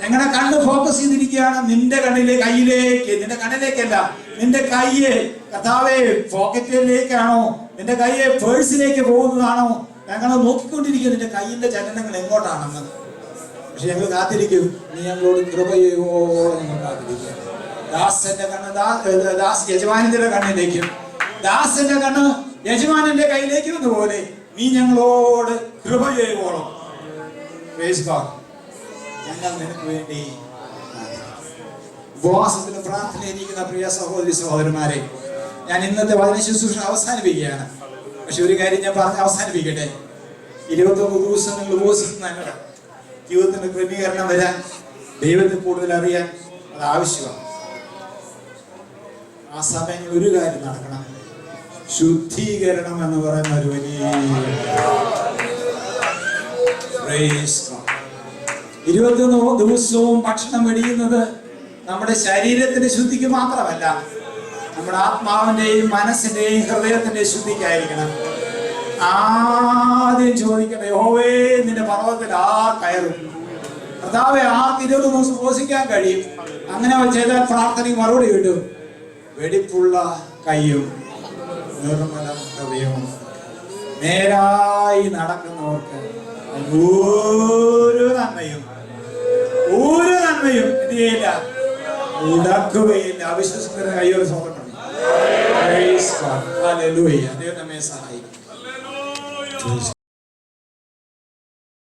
ഞങ്ങളുടെ കണ്ണ് ഫോക്കസ് ചെയ്തിരിക്കുകയാണ് നിന്റെ കയ്യിലേക്ക്. നിന്റെ കണ്ണിലേക്കല്ല, നിന്റെ കയ്യെ കർത്താവേ പോക്കറ്റിലേക്കാണോ, നിന്റെ കയ്യെ പേഴ്സിലേക്ക് പോകുന്നതാണോ ഞങ്ങൾ നോക്കിക്കൊണ്ടിരിക്കുക, നിന്റെ കയ്യിന്റെ ചലനങ്ങൾ എങ്ങോട്ടാണെന്ന്. പക്ഷെ ഞങ്ങൾ കാത്തിരിക്കും, നീ ഞങ്ങളോട് കൃപ ചെയ്യുവോളം ഞങ്ങൾ കാത്തിരിക്കുക. ദാസന്റെ കണ്ണ് യജമാനന്റെ കണ്ണിലേക്കും ദാസന്റെ കണ്ണ് യജമാനന്റെ കയ്യിലേക്കും എന്നപോലെ നീ ഞങ്ങളോട് കൃപ ചെയ്യുവോളം ഞങ്ങൾ നിനക്ക് വേണ്ടി ഉപവാസത്തിലും പ്രാർത്ഥനയിരിക്കുന്ന പ്രിയ സഹോദരി സഹോദരന്മാരെ, ഞാൻ ഇന്നത്തെ വചന ശുശ്രൂഷ അവസാനിപ്പിക്കുകയാണ്. പക്ഷെ ഒരു കാര്യം ഞാൻ പറഞ്ഞ് അവസാനിപ്പിക്കട്ടെ. 29 ദിവസം നിങ്ങൾ ഉപവസിക്കുന്ന ജീവിതത്തിന്റെ ക്രമീകരണം വരാൻ, ദൈവത്തെ കൂടുതൽ അറിയാൻ അത് ആവശ്യമാണ്. ആ സമയങ്ങളിൽ ഒരു കാര്യം നടക്കണം, ശുദ്ധീകരണം എന്ന് പറയുന്ന ഒരു വലിയ 21 ദിവസവും ഭക്ഷണം വെടിയുന്നത് നമ്മുടെ ശരീരത്തിന്റെ ശുദ്ധിക്ക് മാത്രമല്ല, നമ്മുടെ ആത്മാവിന്റെയും മനസ്സിന്റെയും ഹൃദയത്തിന്റെയും ശുദ്ധിക്കായിരിക്കണം. ആദ്യം ചോദിക്കട്ടെ, യഹോവേ നിന്റെ പർവ്വതത്തിൽ ആർ കയറും? കർത്താവേ, ആർക്ക് 20 ദിവസം ഉപവസിക്കാൻ കഴിയും? അങ്ങനെ ചെയ്താൽ പ്രാർത്ഥനയ്ക്ക് മറുപടി കിട്ടും. വെടിപ്പുള്ള കയ്യും നിർമ്മല ഹൃദയവും നേരായി നടക്കുന്നവർക്ക് ഒരു നന്മയും എന്ത് ചെയ്യില്ല, ഉടക്കുകയില്ല. അവിശ്വസിക്കുന്ന കയ്യോട് സ്വന്തം ഹല്ലേലൂയ. ദൈവം നമ്മെ സഹായിക്കും.